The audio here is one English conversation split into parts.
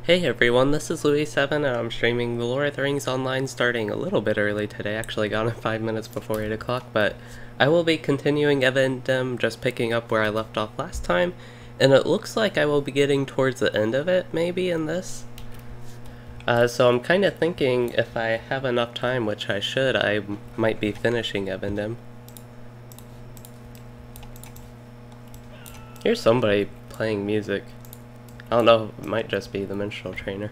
Hey everyone, this is Louis7 and I'm streaming The Lord of the Rings Online starting a little bit early today. Actually got on 5 minutes before 8 o'clock, but I will be continuing Evendim, just picking up where I left off last time, and it looks like I will be getting towards the end of it, maybe, in this. So I'm kind of thinking if I have enough time, which I should, I might be finishing Evendim. Here's somebody playing music. I don't know, it might just be the minstrel trainer.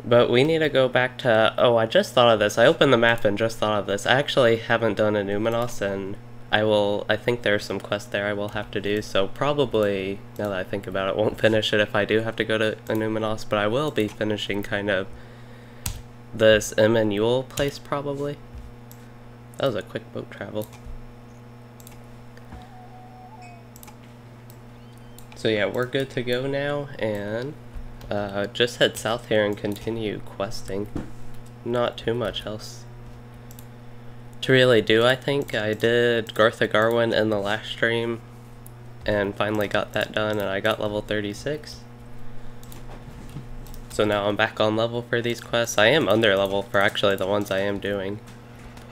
But we need to go back to... Oh, I just thought of this. I opened the map and just thought of this. I actually haven't done a Numenos, and I think there's some quests there I will have to do, so probably, now that I think about it, won't finish it if I do have to go to a Numenos, but I will be finishing kind of this Emyn Uial place, probably. That was a quick boat travel. So yeah, we're good to go now, and just head south here and continue questing. Not too much else to really do, I think. I did Gartha Garwin in the last stream, and finally got that done, and I got level 36. So now I'm back on level for these quests. I am under level for actually the ones I am doing.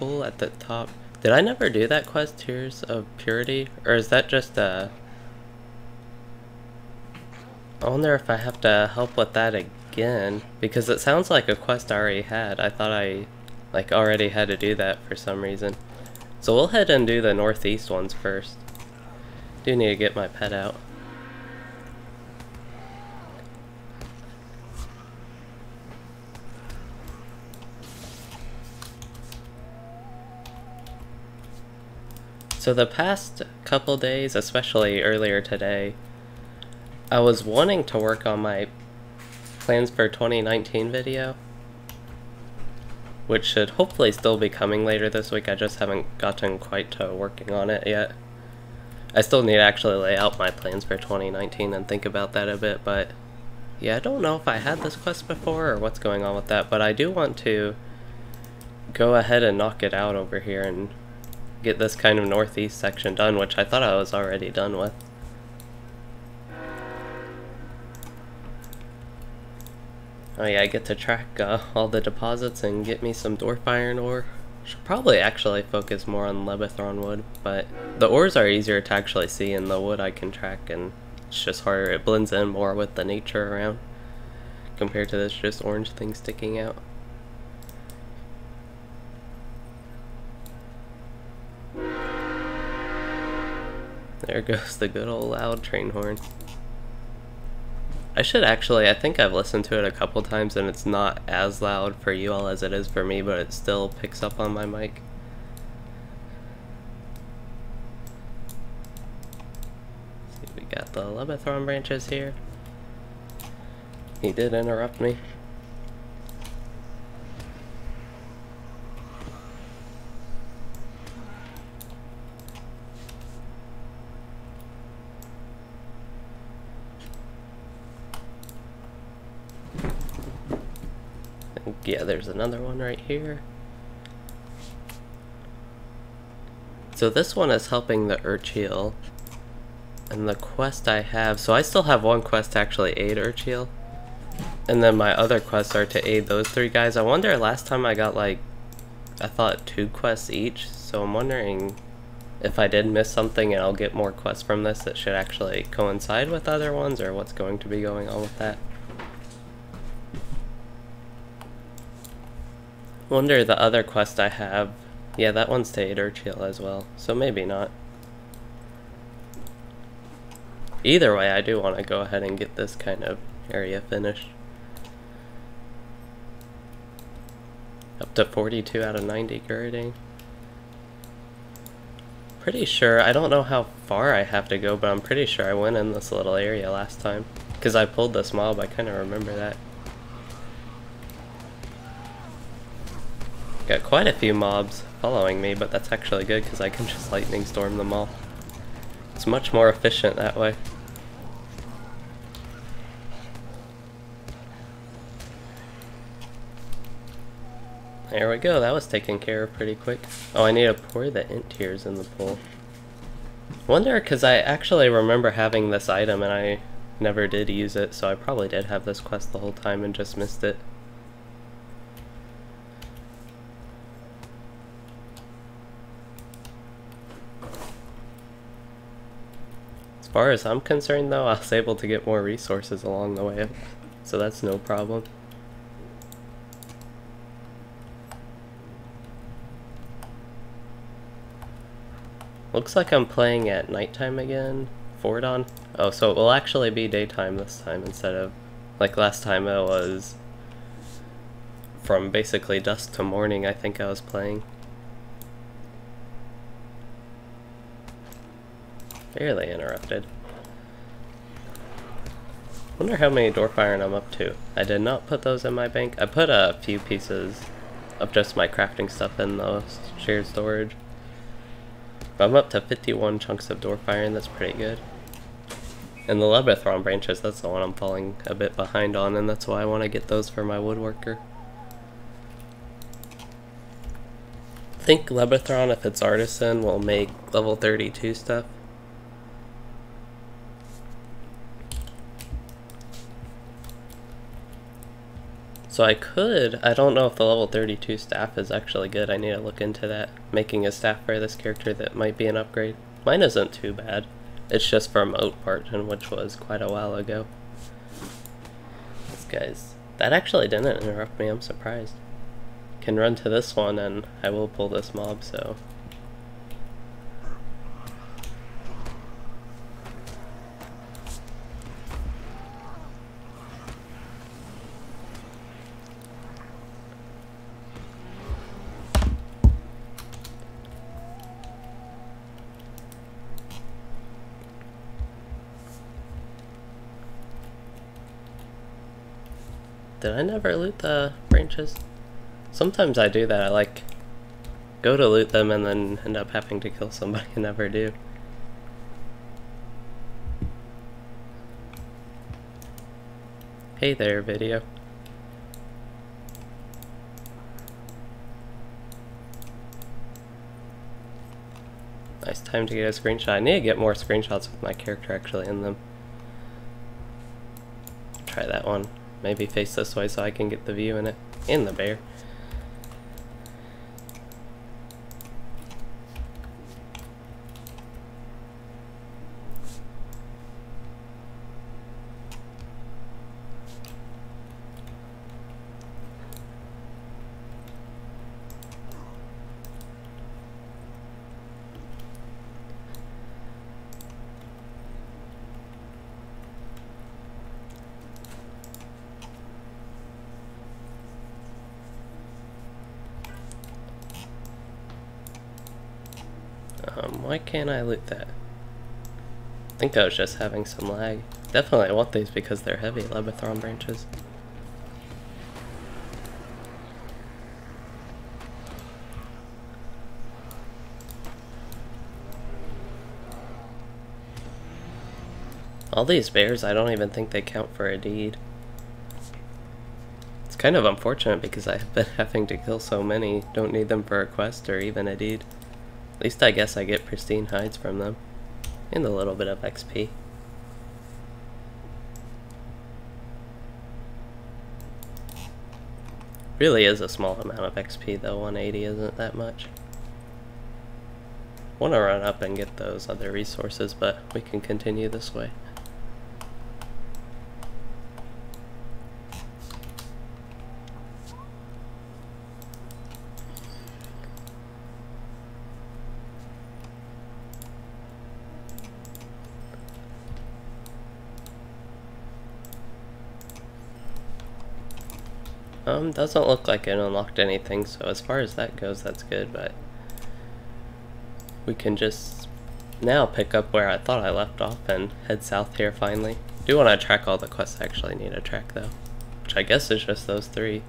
Pull at the top. Did I never do that quest, Tears of Purity? Or is that just a... I wonder if I have to help with that again, because it sounds like a quest I already had. I thought I already had to do that for some reason. So we'll head and do the northeast ones first. Do need to get my pet out. So the past couple days, especially earlier today, I was wanting to work on my plans for 2019 video, which should hopefully still be coming later this week. I just haven't gotten quite to working on it yet. I still need to actually lay out my plans for 2019 and think about that a bit, but yeah, I don't know if I had this quest before or what's going on with that, but I do want to go ahead and knock it out over here and get this kind of northeast section done, which I thought I was already done with. Oh yeah, I get to track all the deposits and get me some dwarf iron ore. Should probably actually focus more on Lebethron wood, but the ores are easier to actually see, and the wood I can track, and it's just harder. It blends in more with the nature around compared to this just orange thing sticking out. There goes the good old loud train horn. I should actually, I think I've listened to it a couple times and it's not as loud for you all as it is for me, but it still picks up on my mic. See, we got the Lebethron branches here. He did interrupt me. Yeah, there's another one right here. So this one is helping the Uial, and the quest I have, so I still have one quest to actually aid Uial, and then my other quests are to aid those three guys. I wonder, last time I got I thought 2 quests each, so I'm wondering if I did miss something and I'll get more quests from this that should actually coincide with other ones, or what's going to be going on with that. Wonder the other quest I have, yeah, that one's to aid Uial as well, so maybe not. Either way, I do want to go ahead and get this kind of area finished. Up to 42 out of 90 girding. Pretty sure, I don't know how far I have to go, but I'm pretty sure I went in this little area last time, because I pulled this mob. I kind of remember that. Got quite a few mobs following me, but that's actually good because I can just lightning storm them all. It's much more efficient that way. There we go, that was taken care of pretty quick. Oh, I need to pour the int tears in the pool. Wonder, because I actually remember having this item and I never did use it, so I probably did have this quest the whole time and just missed it. As far as I'm concerned though, I was able to get more resources along the way, so that's no problem. Looks like I'm playing at nighttime again. Forward on. Oh, so it will actually be daytime this time instead of like last time it was from basically dusk to morning, I think I was playing. Barely interrupted. Wonder how many door firing I'm up to. I did not put those in my bank. I put a few pieces of just my crafting stuff in the shared storage. But I'm up to 51 chunks of door firing, that's pretty good. And the Lebethron branches, that's the one I'm falling a bit behind on, and that's why I want to get those for my woodworker. I think Lebethron, if it's artisan, will make level 32 stuff. So I don't know if the level 32 staff is actually good. I need to look into that. Making a staff for this character that might be an upgrade. Mine isn't too bad. It's just from Oat Parton, which was quite a while ago. This guy's... That actually didn't interrupt me, I'm surprised. Can run to this one and I will pull this mob, so... Did I never loot the branches? Sometimes I do that. I like go to loot them and then end up having to kill somebody and never do. Hey there, video. Nice time to get a screenshot. I need to get more screenshots with my character actually in them. Try that one. Maybe face this way so I can get the view in it. And the bear. Why can't I loot that? I think I was just having some lag. Definitely I want these because they're heavy Lebethron branches. All these bears, I don't even think they count for a deed. It's kind of unfortunate because I've been having to kill so many. Don't need them for a quest or even a deed. At least I guess I get pristine hides from them. And a little bit of XP. Really is a small amount of XP though, 180 isn't that much. Want to run up and get those other resources, but we can continue this way. Doesn't look like it unlocked anything, so as far as that goes, that's good, but we can just now pick up where I thought I left off and head south here finally. Do want to track all the quests I actually need to track though, which I guess is just those three.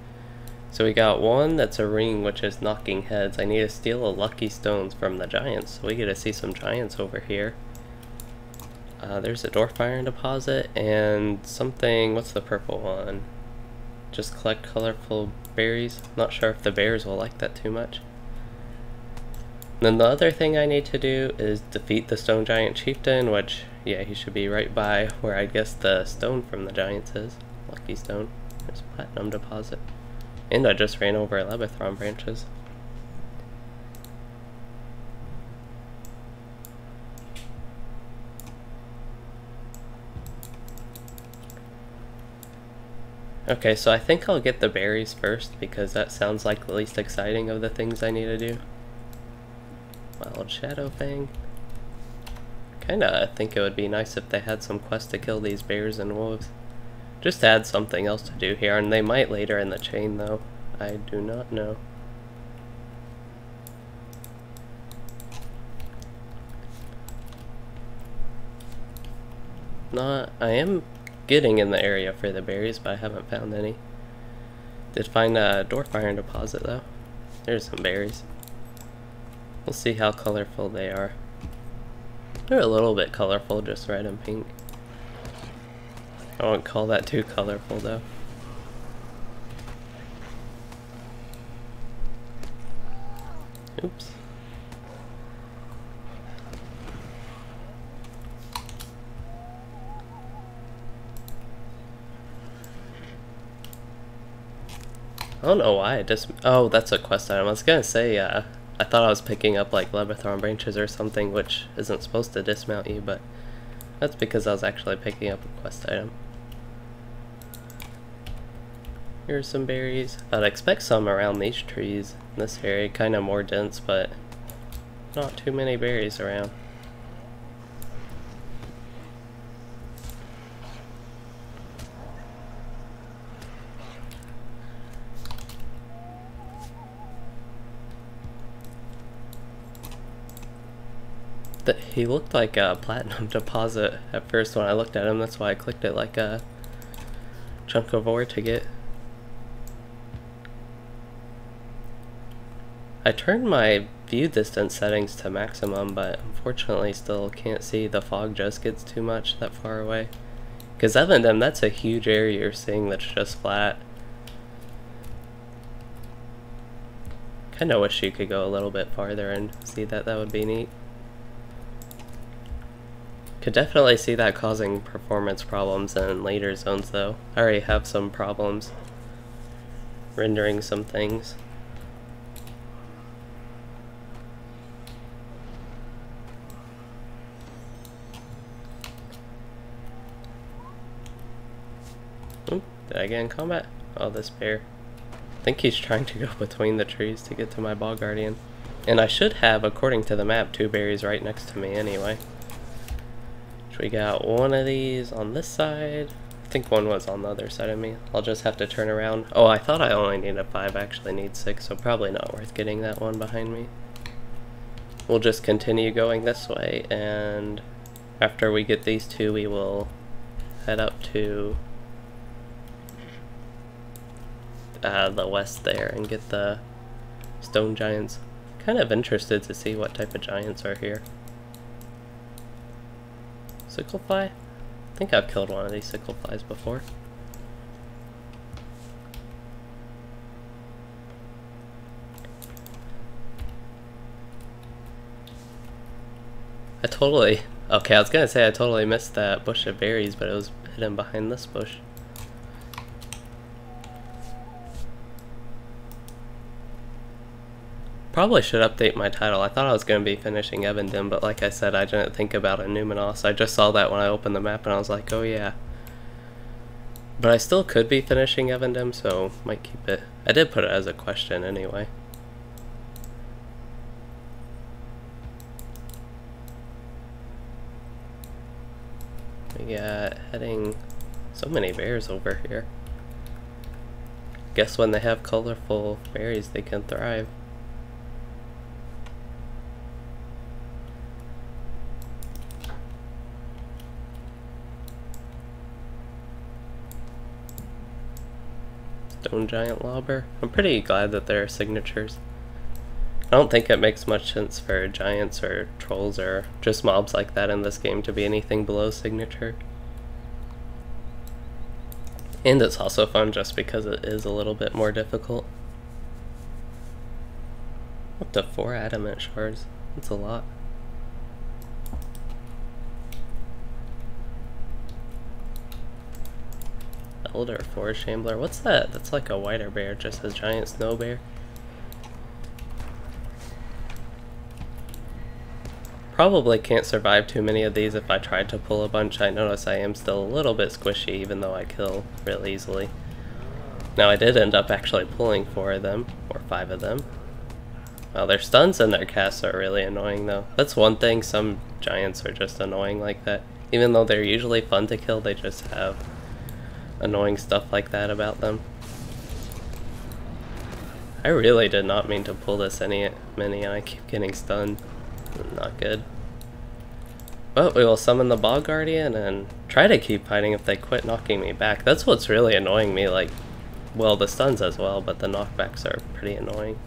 So we got one that's a ring, which is knocking heads. I need to steal a lucky stones from the giants, so we get to see some giants over here. There's a door firing deposit and something, what's the purple one? Just collect colorful berries. Not sure if the bears will like that too much. Then the other thing I need to do is defeat the stone giant chieftain, which, yeah, he should be right by where I guess the stone from the giants is. Lucky stone. There's a platinum deposit. And I just ran over Lebathron branches. Okay, so I think I'll get the berries first because that sounds like the least exciting of the things I need to do. Wild Shadow Fang. Kinda think it would be nice if they had some quest to kill these bears and wolves. Just to add something else to do here, and they might later in the chain though. I do not know. I am getting in the area for the berries, but I haven't found any. Did find a dwarf iron deposit though. There's some berries. We'll see how colorful they are. They're a little bit colorful, just red and pink. I won't call that too colorful though. Oops. I don't know why, oh, that's a quest item. I was gonna say, I thought I was picking up like Lebathron branches or something, which isn't supposed to dismount you, but that's because I was actually picking up a quest item. Here's some berries. I'd expect some around these trees in this area, kind of more dense, but not too many berries around. He looked like a platinum deposit at first when I looked at him, that's why I clicked it like a chunk of ore to get. I turned my view distance settings to maximum, but unfortunately still can't see. The fog just gets too much that far away. Because Evendim, that's a huge area you're seeing that's just flat. Kinda wish you could go a little bit farther and see that, that would be neat. Could definitely see that causing performance problems in later zones though. I already have some problems rendering some things. Oop, did I get in combat? Oh, this bear. I think he's trying to go between the trees to get to my bog guardian. And I should have, according to the map, 2 berries right next to me anyway. We got one of these on this side. I think one was on the other side of me. I'll just have to turn around. Oh, I thought I only needed 5, I actually need 6, so probably not worth getting that one behind me. We'll just continue going this way, and after we get these 2, we will head up to the west there and get the stone giants. Kind of interested to see what type of giants are here. Sicklefly? I think I've killed one of these sickleflies before. Okay, I was gonna say I totally missed that bush of berries, but it was hidden behind this bush. Probably should update my title. I thought I was going to be finishing Evendim, but like I said, I didn't think about a Numenos. I just saw that when I opened the map and I was like, oh yeah. But I still could be finishing Evendim, so might keep it. I did put it as a question anyway. We got heading so many bears over here. Guess when they have colorful berries, they can thrive. Stone giant lobber. I'm pretty glad that there are signatures. I don't think it makes much sense for giants or trolls or just mobs like that in this game to be anything below signature. And it's also fun just because it is a little bit more difficult. Up to 4 adamant shards. That's a lot. Elder forest shambler. What's that? That's like a whiter bear, just a giant snow bear. Probably can't survive too many of these if I tried to pull a bunch. I notice I am still a little bit squishy even though I kill real easily. Now I did end up actually pulling 4 of them, or 5 of them. Well, their stuns and their casts are really annoying though. That's one thing, some giants are just annoying like that. Even though they're usually fun to kill, they just have annoying stuff like that about them. I really did not mean to pull this many and I keep getting stunned. Not good. But we will summon the Bog Guardian and try to keep fighting if they quit knocking me back. That's what's really annoying me, like, well, the stuns as well, but the knockbacks are pretty annoying.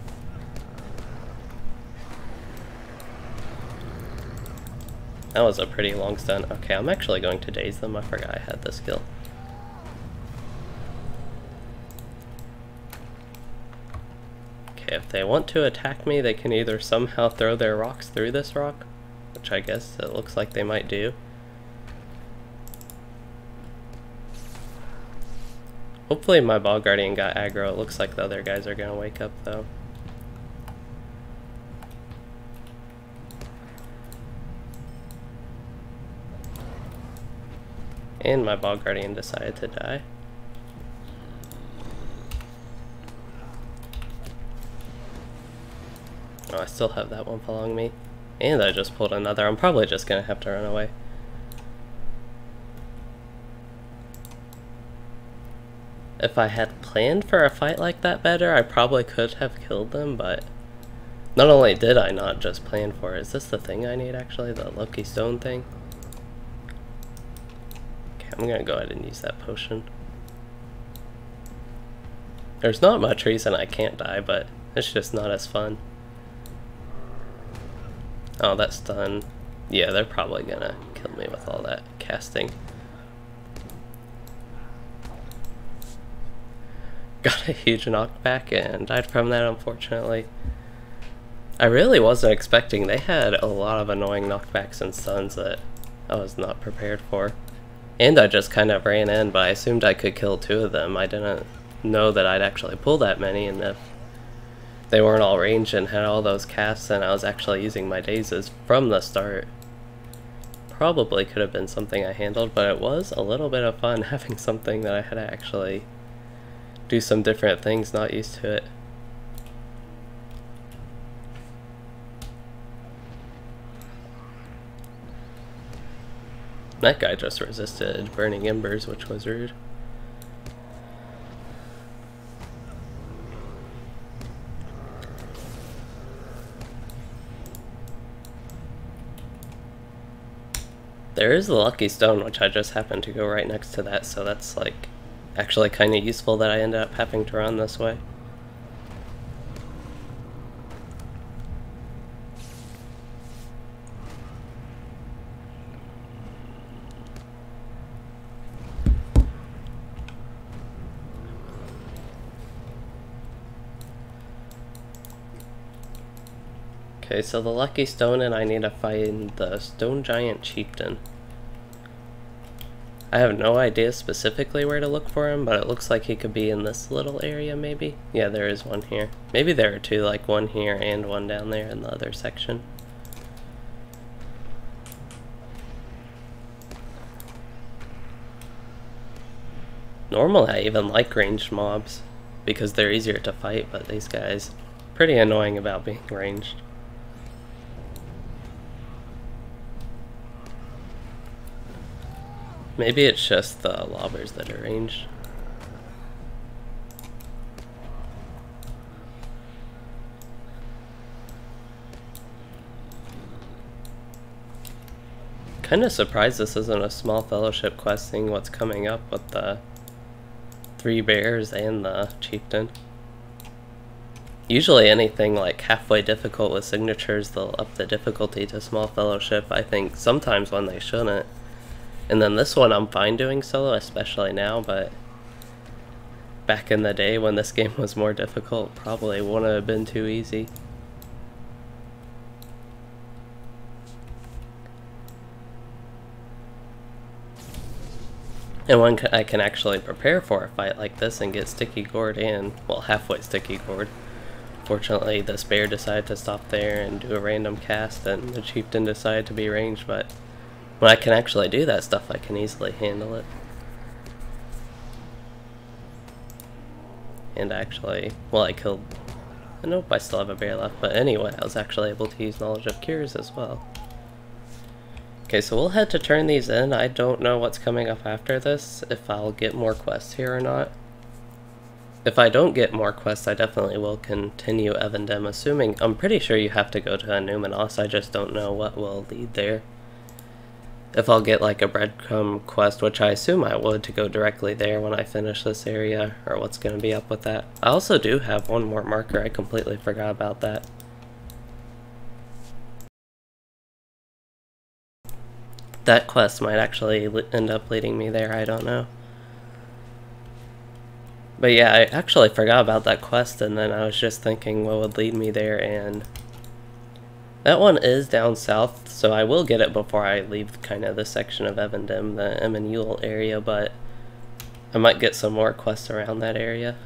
That was a pretty long stun. Okay, I'm actually going to daze them. I forgot I had the skill. Okay, if they want to attack me, they can either somehow throw their rocks through this rock, which I guess it looks like they might do. Hopefully my Bog Guardian got aggro. It looks like the other guys are gonna wake up though. And my Bog Guardian decided to die. Oh, I still have that one following me. And I just pulled another. I'm probably just gonna have to run away. If I had planned for a fight like that better, I probably could have killed them, but not only did I not just plan for it. Is this the thing I need actually? The Lucky Stone thing? Okay, I'm gonna go ahead and use that potion. There's not much reason I can't die, but it's just not as fun. Oh, that stun. Yeah, they're probably gonna kill me with all that casting. Got a huge knockback and died from that, unfortunately. I really wasn't expecting. They had a lot of annoying knockbacks and stuns that I was not prepared for. And I just kind of ran in, but I assumed I could kill 2 of them. I didn't know that I'd actually pull that many, and if they weren't all ranged and had all those casts and I was actually using my dazes from the start, probably could have been something I handled, but it was a little bit of fun having something that I had to actually do some different things, not used to it. That guy just resisted burning embers, which was rude. There is the Lucky Stone, which I just happened to go right next to that, so that's like actually kind of useful that I ended up having to run this way. Okay, so the Lucky Stone and I need to find the Stone Giant Chieftain. I have no idea specifically where to look for him, but it looks like he could be in this little area maybe. Yeah, there is one here. Maybe there are 2, like one here and one down there in the other section. Normally I even like ranged mobs because they're easier to fight, but these guys pretty annoying about being ranged. Maybe it's just the lobbers that are ranged. Kinda surprised this isn't a small fellowship quest, seeing what's coming up with the 3 bears and the chieftain. Usually anything like halfway difficult with signatures, they'll up the difficulty to small fellowship, I think sometimes when they shouldn't. And then this one I'm fine doing solo, especially now, but back in the day when this game was more difficult, probably wouldn't have been too easy. And when I can actually prepare for a fight like this and get sticky gourd and, well, halfway sticky gourd. Fortunately, the bear decided to stop there and do a random cast, and the chieftain decided to be ranged, but when I can actually do that stuff, I can easily handle it. And actually, well, I killed... Nope, I still have a bear left, but anyway, I was actually able to use Knowledge of Cures as well. Okay, so we'll head to turn these in. I don't know what's coming up after this, if I'll get more quests here or not. If I don't get more quests, I definitely will continue Evendim, assuming... I'm pretty sure you have to go to Numenos, I just don't know what will lead there. If I'll get like a breadcrumb quest, which I assume I would, to go directly there when I finish this area, or what's going to be up with that. I also do have one more marker, I completely forgot about that. That quest might actually end up leading me there, I don't know. But yeah, I actually forgot about that quest, and then I was just thinking what would lead me there, and that one is down south, so I will get it before I leave kind of this section of Evendim, the Emyn area, but I might get some more quests around that area.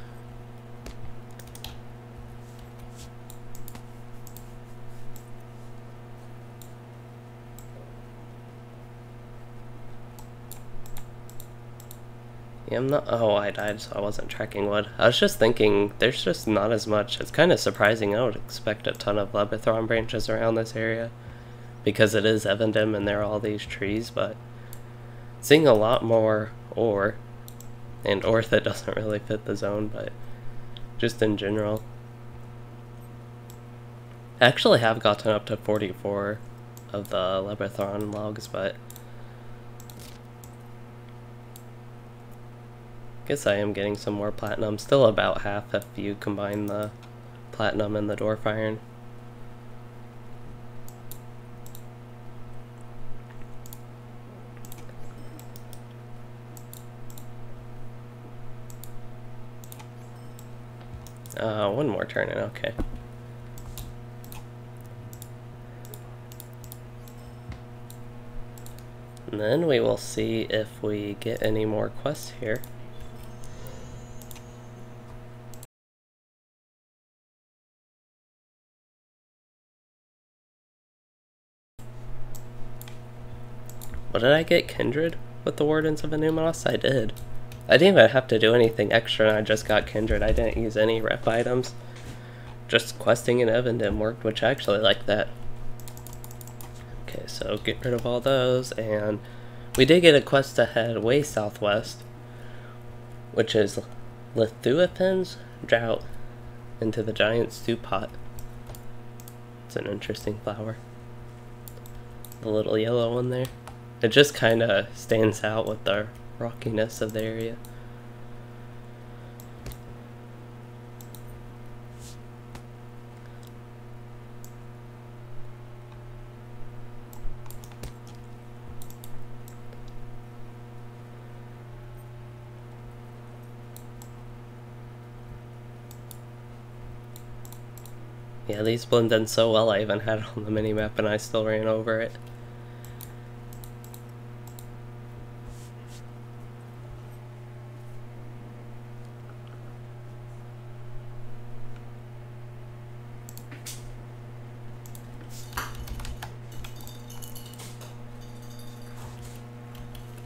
Yeah, I'm not... Oh, I died, so I wasn't tracking wood. I was just thinking, there's just not as much. It's kind of surprising. I would expect a ton of Lebathron branches around this area, because it is Evendim and there are all these trees, but seeing a lot more ore, and ore that doesn't really fit the zone, but just in general. I actually have gotten up to 44 of the Lebathron logs, but guess I am getting some more platinum. Still about half if you combine the platinum and the dwarf iron. One more turn in, okay. And then we will see if we get any more quests here. What did I get? Kindred with the Wardens of Numenos? I did. I didn't even have to do anything extra, and I just got Kindred. I didn't use any rep items. Just questing in Evendim worked, which I actually like that. Okay, so get rid of all those, and we did get a quest ahead way southwest, which is Lithuapin's Drought into the Giant Stew Pot. It's an interesting flower. The little yellow one there. It just kind of stands out with the rockiness of the area. Yeah, these blend in so well, I even had it on the minimap and I still ran over it.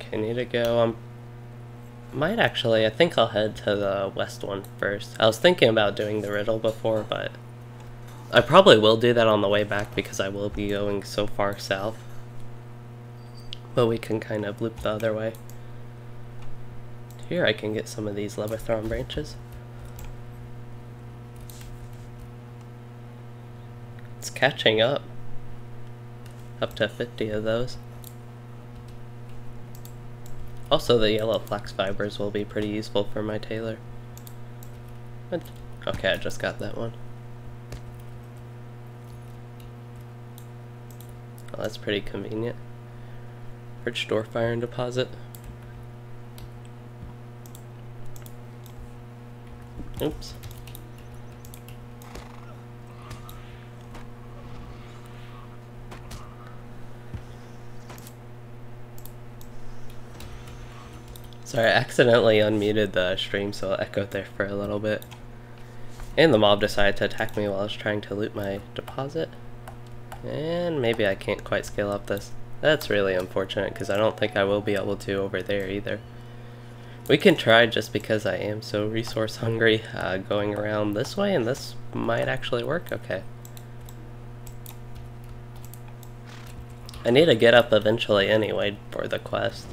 Okay, need to go. Might actually, I think I'll head to the west one first. I was thinking about doing the riddle before, but I probably will do that on the way back because I will be going so far south. But we can kind of loop the other way. Here I can get some of these Lebathron branches. It's catching up. Up to 50 of those. Also, the yellow flax fibers will be pretty useful for my tailor. Okay, I just got that one. Oh, that's pretty convenient. Rich dwarf iron deposit. Oops. Sorry, I accidentally unmuted the stream, so it echoed there for a little bit. And the mob decided to attack me while I was trying to loot my deposit. And maybe I can't quite scale up this. That's really unfortunate, because I don't think I will be able to over there either. We can try just because I am so resource hungry, going around this way, and this might actually work. Okay. I need to get up eventually anyway for the quest.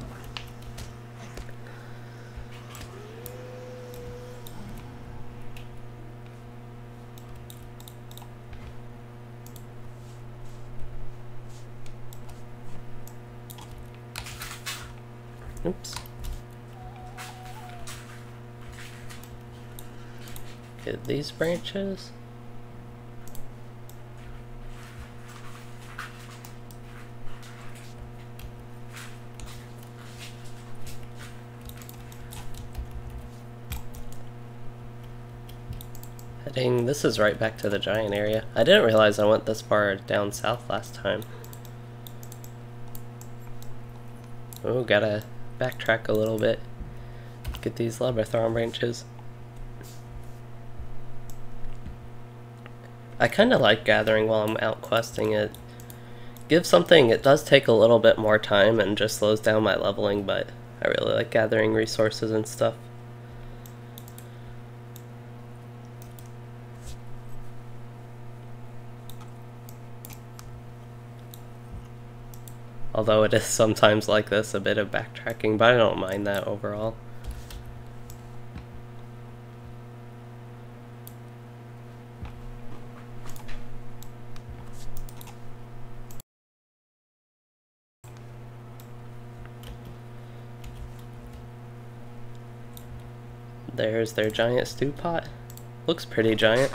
Oops. Get these branches. Heading, this is right back to the giant area. I didn't realize I went this far down south last time. Oh, gotta backtrack a little bit. Get these Lebathron branches. I kinda like gathering while I'm out questing. It gives something, it does take a little bit more time and just slows down my leveling, but I really like gathering resources and stuff. Although it is sometimes like this, a bit of backtracking, but I don't mind that overall. There's their giant stew pot. Looks pretty giant.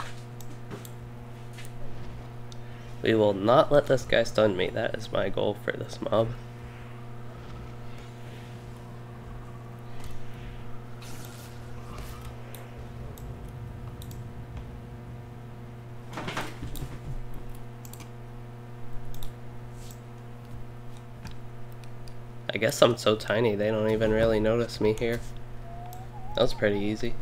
We will not let this guy stun me. That is my goal for this mob. I guess I'm so tiny they don't even really notice me here. That was pretty easy.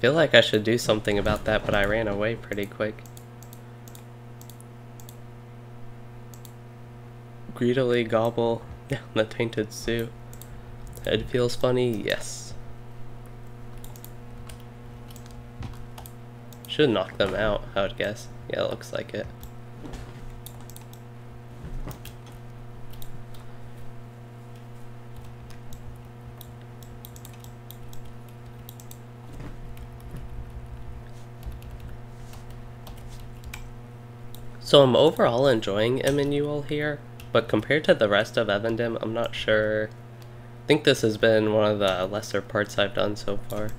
Feel like I should do something about that, but I ran away pretty quick. Greedily gobble down the tainted stew. Head feels funny, yes. Should knock them out, I would guess. Yeah, it looks like it. So I'm overall enjoying Emyn here, but compared to the rest of Evendim, I'm not sure. I think this has been one of the lesser parts I've done so far.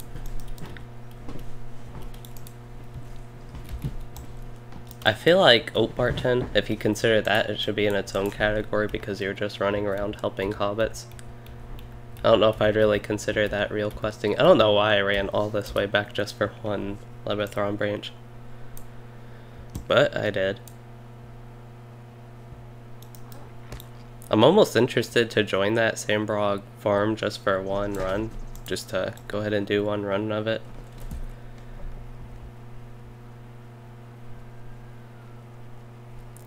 I feel like Oatbarton, if you consider that, it should be in its own category because you're just running around helping hobbits. I don't know if I'd really consider that real questing. I don't know why I ran all this way back just for one Lebathron branch. But I did. I'm almost interested to join that Sambrog farm just for one run. Just to go ahead and do one run of it.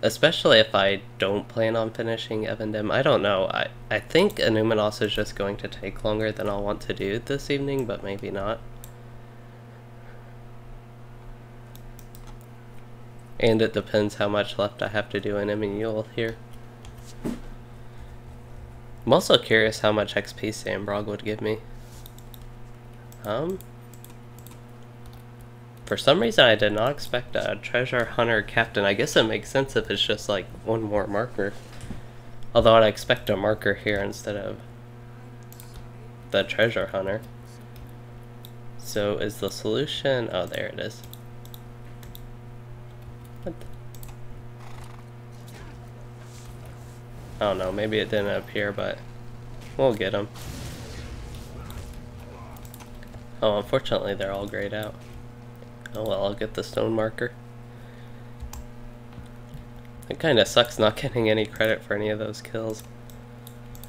Especially if I don't plan on finishing Evendim. I don't know. I think Numinos is just going to take longer than I'll want to do this evening, but maybe not. And it depends how much left I have to do in Emyn here. I'm also curious how much XP Sambrog would give me. For some reason I did not expect a treasure hunter captain. I guess it makes sense if it's just like one more marker. Although I'd expect a marker here instead of the treasure hunter. So is the solution... oh, there it is. What the... I don't know, maybe it didn't appear, but we'll get them. Oh, unfortunately they're all grayed out. Oh well, I'll get the stone marker. It kinda sucks not getting any credit for any of those kills.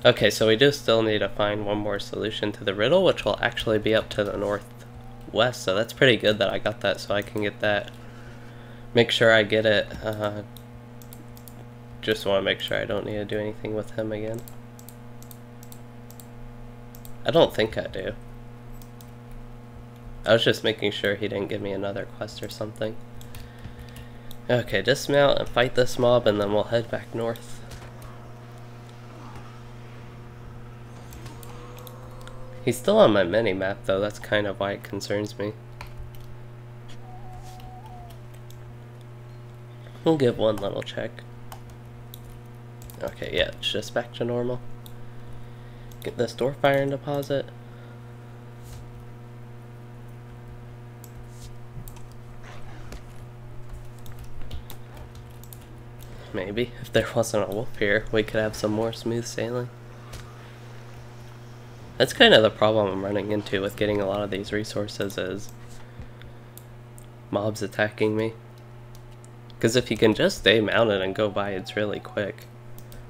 Okay, so we do still need to find one more solution to the riddle, which will actually be up to the northwest, so that's pretty good that I got that, so I can get that. Make sure I get it. Just want to make sure I don't need to do anything with him again. I don't think I do. I was just making sure he didn't give me another quest or something. Okay, dismount and fight this mob, and then we'll head back north. He's still on my mini-map though, that's kind of why it concerns me. We'll give one little check. Okay, yeah, it's just back to normal. Get this door fire and deposit. Maybe, if there wasn't a wolf here, we could have some more smooth sailing. That's kind of the problem I'm running into with getting a lot of these resources is mobs attacking me. Because if you can just stay mounted and go by, it's really quick.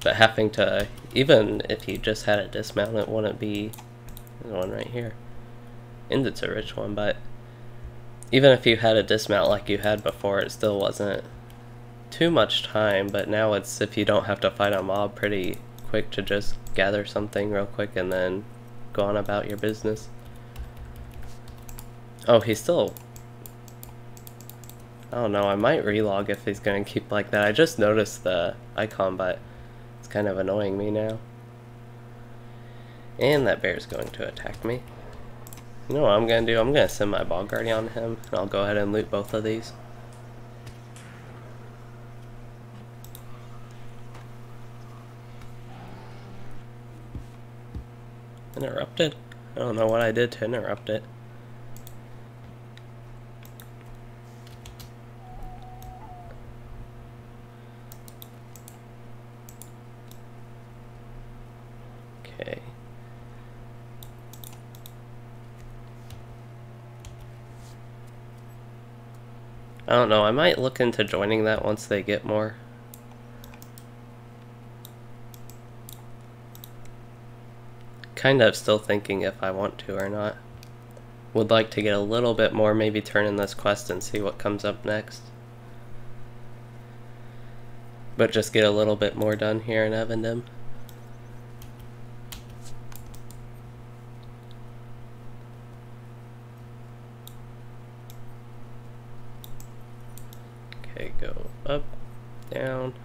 But having to, even if you just had a dismount, it wouldn't be, there's one right here. And it's a rich one, but even if you had a dismount like you had before, it still wasn't too much time. But now it's, if you don't have to fight a mob, pretty quick to just gather something real quick and then go on about your business. Oh, he's still, I don't know, I might relog if he's gonna keep like that. I just noticed the icon, but it's kind of annoying me now. And that bear's going to attack me. You know what I'm gonna do? I'm gonna send my bog guardian on him, and I'll go ahead and loot both of these. Interrupted? I don't know what I did to interrupt it. Okay. I don't know, I might look into joining that once they get more. Kind of still thinking if I want to or not. Would like to get a little bit more, maybe turn in this quest and see what comes up next. But just get a little bit more done here in Evendim. Okay, go up, down.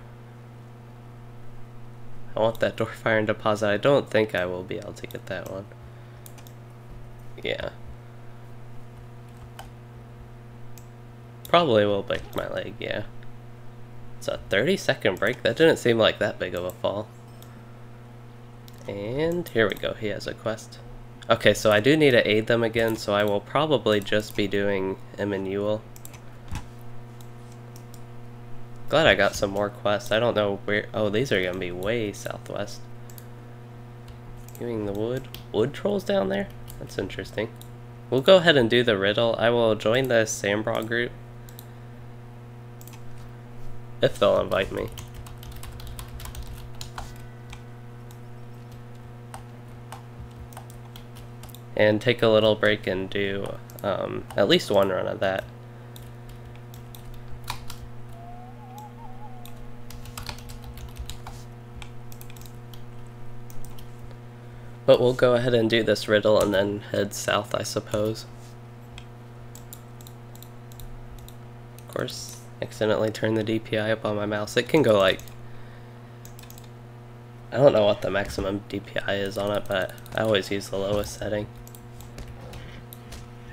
I want that door fire and deposit. I don't think I will be able to get that one. Yeah. Probably will break my leg, yeah. It's a 30-second break. That didn't seem like that big of a fall. And here we go. He has a quest. Okay, so I do need to aid them again, so I will probably just be doing Emyn Uial. Glad I got some more quests. I don't know where. Oh, these are gonna be way southwest. Giving the wood trolls down there? That's interesting. We'll go ahead and do the riddle. I will join the Sambra group. If they'll invite me. And take a little break and do at least one run of that. But we'll go ahead and do this riddle and then head south, I suppose. Of course, accidentally turned the DPI up on my mouse. It can go like, I don't know what the maximum DPI is on it, but I always use the lowest setting.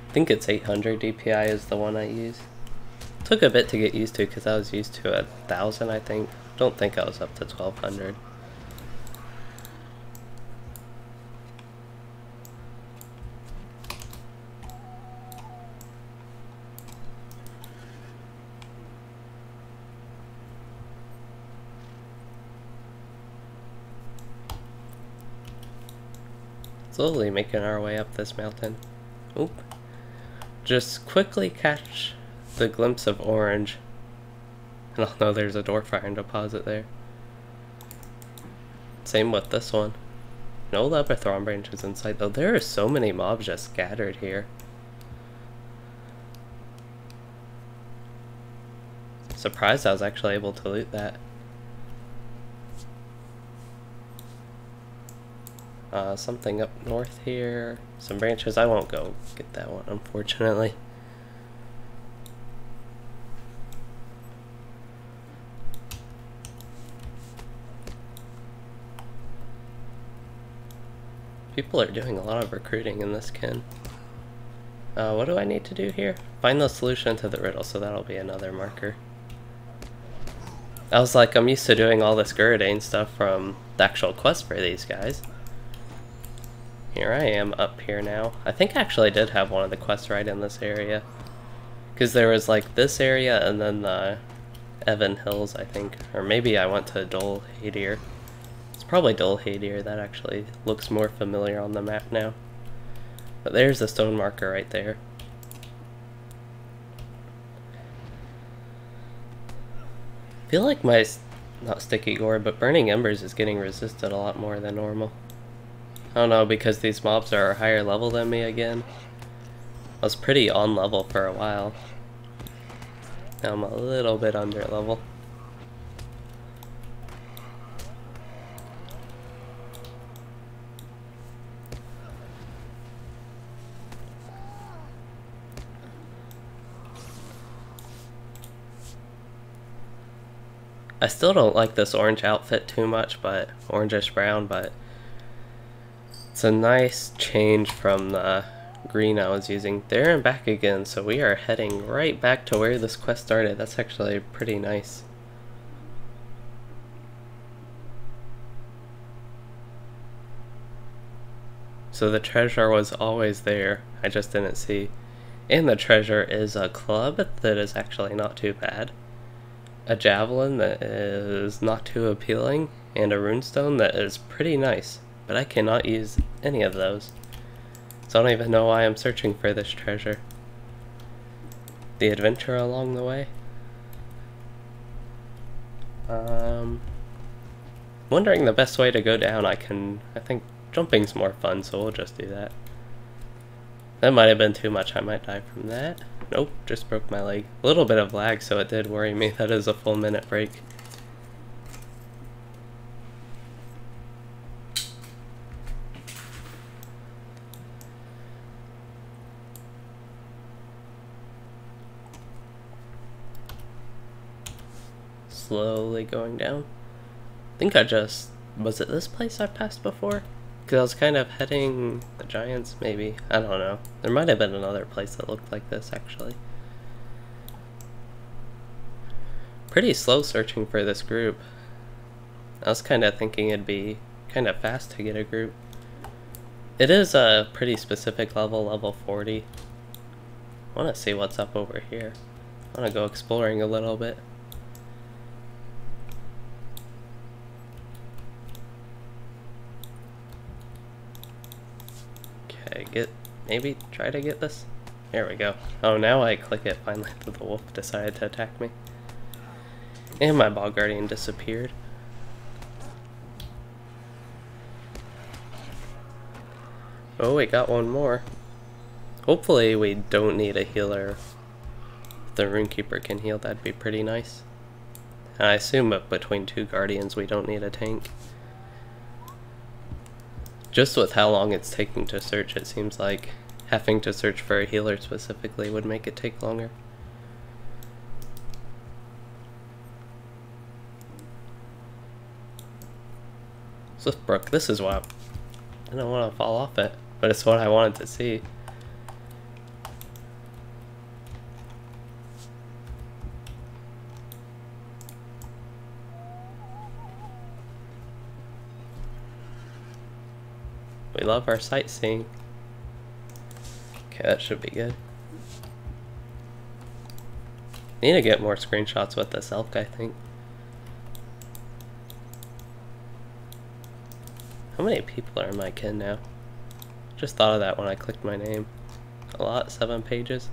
I think it's 800 DPI is the one I use. Took a bit to get used to because I was used to 1000, I think. Don't think I was up to 1200. Slowly making our way up this mountain. Oop. Just quickly catch the glimpse of orange. And I'll know there's a dwarf iron deposit there. Same with this one. No Leopardthron branches in sight, though. There are so many mobs just scattered here. Surprised I was actually able to loot that. Something up north here. Some branches. I won't go get that one, unfortunately. People are doing a lot of recruiting in this kin. What do I need to do here? Find the solution to the riddle, so that'll be another marker. I was like, I'm used to doing all this Gurudane stuff from the actual quest for these guys. Here I am up here now. I think I actually did have one of the quests right in this area. Because there was like this area and then the Evan Hills, I think. Or maybe I went to Dol Hadir. It's probably Dol Hadir. That actually looks more familiar on the map now. But there's the stone marker right there. I feel like my, not sticky gore, but burning embers is getting resisted a lot more than normal. I don't know, because these mobs are higher level than me again. I was pretty on level for a while. Now I'm a little bit under level. I still don't like this orange outfit too much, but orangish brown, but it's a nice change from the green I was using. There and back again, so we are heading right back to where this quest started. That's actually pretty nice. So the treasure was always there, I just didn't see. And the treasure is a club that is actually not too bad. A javelin that is not too appealing, and a runestone that is pretty nice, but I cannot use any of those. So I don't even know why I'm searching for this treasure. The adventure along the way. Wondering the best way to go down. I think jumping's more fun, so we'll just do that. That might have been too much. I might die from that. Nope, just broke my leg. A little bit of lag, so it did worry me. That is a full minute break. Slowly going down. I think I just... was it this place I passed before? Because I was kind of heading the Giants, maybe. I don't know. There might have been another place that looked like this, actually. Pretty slow searching for this group. I was kind of thinking it'd be kind of fast to get a group. It is a pretty specific level, level 40. I want to see what's up over here. I want to go exploring a little bit. Maybe try to get this. There we go. Oh, now I click it. Finally, the wolf decided to attack me. And my ball guardian disappeared. Oh, we got one more. Hopefully we don't need a healer. If the Runekeeper can heal, that'd be pretty nice. I assume that between two guardians we don't need a tank. Just with how long it's taking to search, it seems like having to search for a healer specifically would make it take longer. Swiftbrook, this is what I don't want to fall off it, but it's what I wanted to see. We love our sightseeing. Okay, that should be good. Need to get more screenshots with this elk, I think. How many people are in my kin now? Just thought of that when I clicked my name. A lot, 7 pages.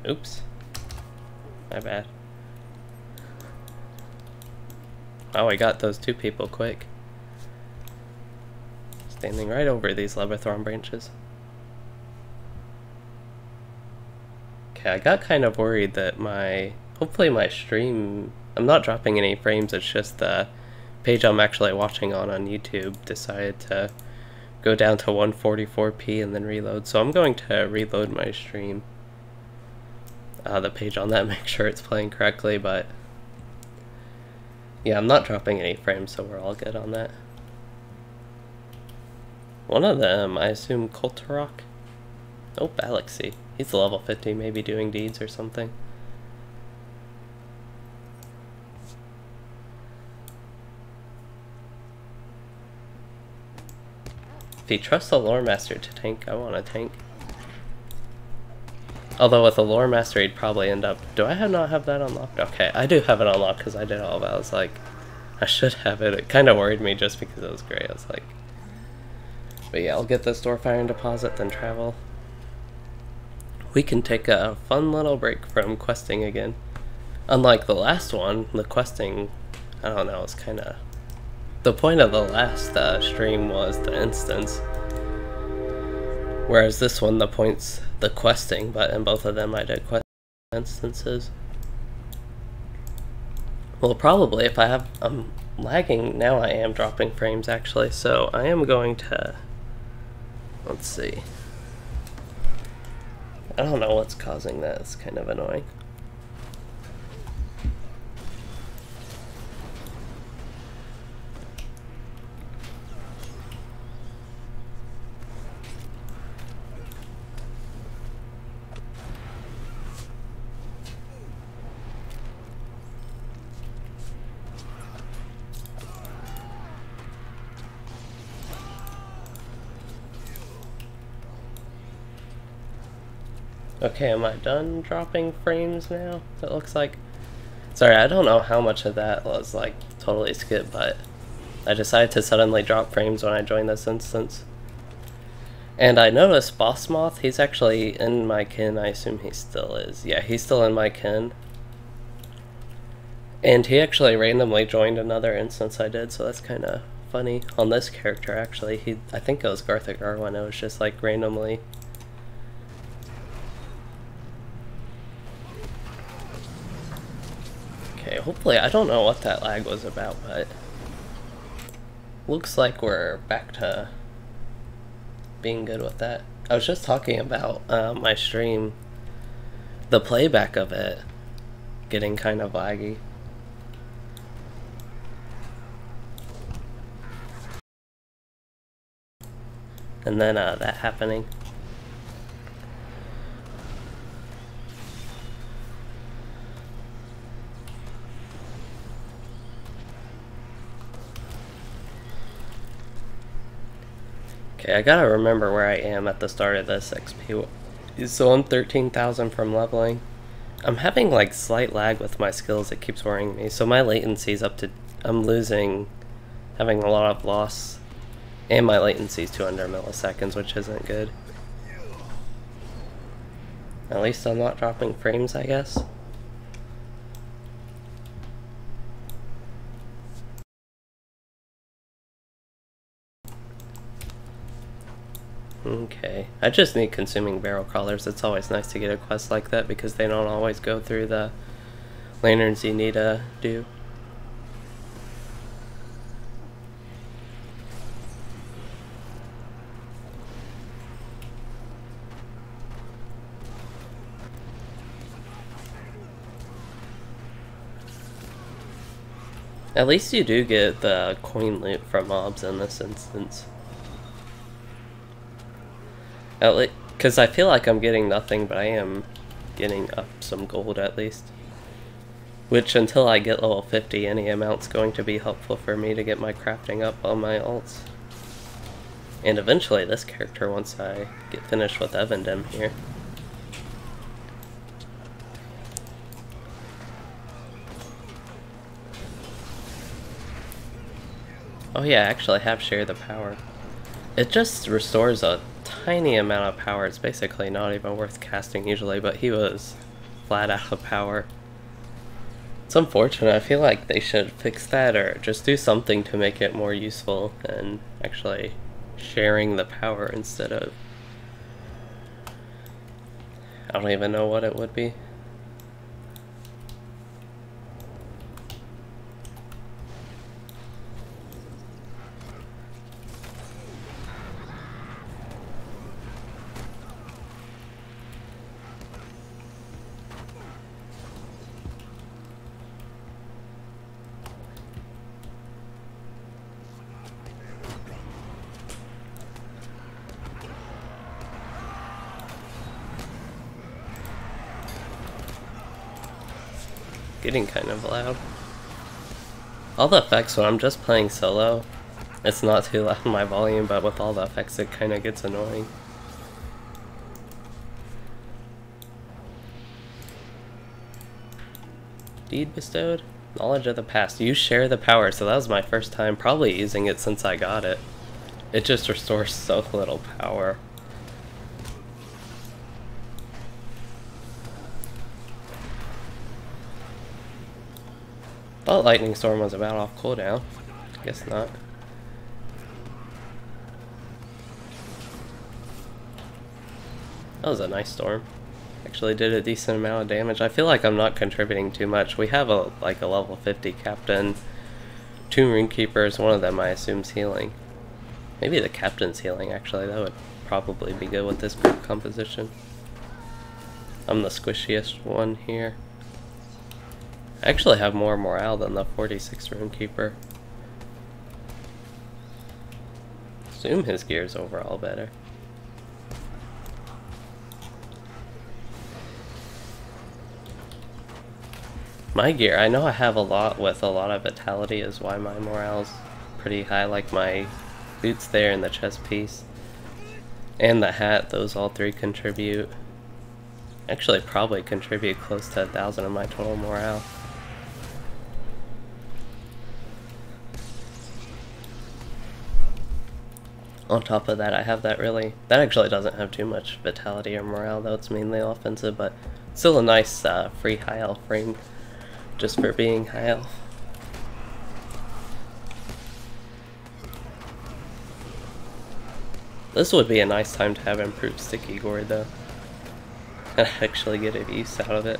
Oops. My bad. Oh, I got those two people quick. Standing right over these Leviathron branches. Okay, I got kind of worried that hopefully my stream, I'm not dropping any frames, it's just the page I'm actually watching on YouTube decided to go down to 144p and then reload. So I'm going to reload my stream. The page on that, make sure it's playing correctly, but yeah, I'm not dropping any frames, so we're all good on that. One of them, I assume Kulturok? Oh, Galaxy. He's level 50, maybe doing deeds or something. If he trusts the Lore Master to tank, I want a tank. Although with the Lore Master, he'd probably end up... Do I not have that unlocked? Okay, I do have it unlocked because I did all of it. I was like, I should have it. It kind of worried me just because it was great. I was like... But yeah, I'll get this door fire and deposit, then travel. We can take a fun little break from questing again. Unlike the last one, the questing, I don't know, it's kind of... The point of the last stream was the instance. Whereas this one, the point's the questing, but in both of them I did quest instances. Well, probably if I have... I'm lagging, now I am dropping frames actually, so I am going to... Let's see. I don't know what's causing that, it's kind of annoying. Okay, am I done dropping frames now? It looks like... Sorry, I don't know how much of that was like totally skipped, but I decided to suddenly drop frames when I joined this instance. And I noticed Boss Moth, he's actually in my kin, I assume he still is. Yeah, he's still in my kin. And he actually randomly joined another instance I did, so that's kind of funny. On this character, actually, I think it was Garthic Arwen, it was just like randomly... Okay, hopefully, I don't know what that lag was about, but looks like we're back to being good with that. I was just talking about my stream, the playback of it getting kind of laggy. And then that happening. Okay, I gotta remember where I am at the start of this XP. So I'm 13,000 from leveling. I'm having like slight lag with my skills, it keeps worrying me. So my latency's up to, I'm having a lot of loss. And my latency's 200 milliseconds, which isn't good. At least I'm not dropping frames, I guess. Okay, I just need consuming barrel crawlers. It's always nice to get a quest like that because they don't always go through the lanterns you need to do. At least you do get the coin loot from mobs in this instance. Because I feel like I'm getting nothing, but I am getting up some gold at least. Which, until I get level 50, any amount's going to be helpful for me to get my crafting up on my alts. And eventually this character once I get finished with Evendim here. Oh yeah, I actually have Share the Power. It just restores a tiny amount of power. It's basically not even worth casting usually, but he was flat out of power. It's unfortunate. I feel like they should fix that or just do something to make it more useful and actually sharing the power instead of... I don't even know what it would be. Getting kind of loud. All the effects when I'm just playing solo, it's not too loud in my volume, but with all the effects it kind of gets annoying. Deed bestowed? Knowledge of the past. You share the power, so that was my first time probably using it since I got it. It just restores so little power. Thought Lightning Storm was about off cooldown. Guess not. That was a nice storm. Actually did a decent amount of damage. I feel like I'm not contributing too much. We have a level 50 captain, 2 Runekeepers, one of them I assume's healing. Maybe the captain's healing actually, that would probably be good with this group composition. I'm the squishiest one here. I actually have more morale than the 46 Runekeeper. Assume his gear's overall better. My gear, I know I have a lot with a lot of vitality is why my morale's pretty high, like my boots there and the chest piece. And the hat, those all 3 contribute. Actually probably contribute close to 1,000 of my total morale. On top of that, I have that actually doesn't have too much vitality or morale, though it's mainly offensive, but still a nice free high elf ring, just for being high elf. This would be a nice time to have improved sticky gourd, though, and actually get a use out of it.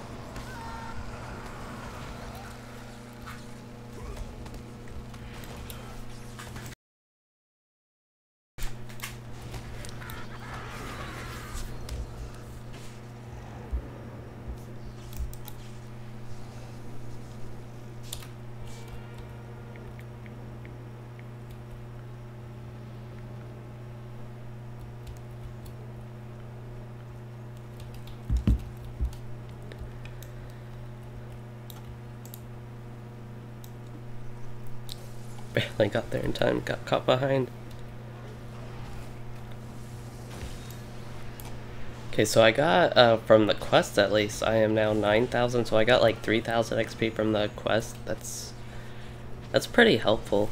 Barely got there in time, got caught behind. Okay, so I got, from the quest at least, I am now 9,000, so I got like 3,000 XP from the quest. That's pretty helpful.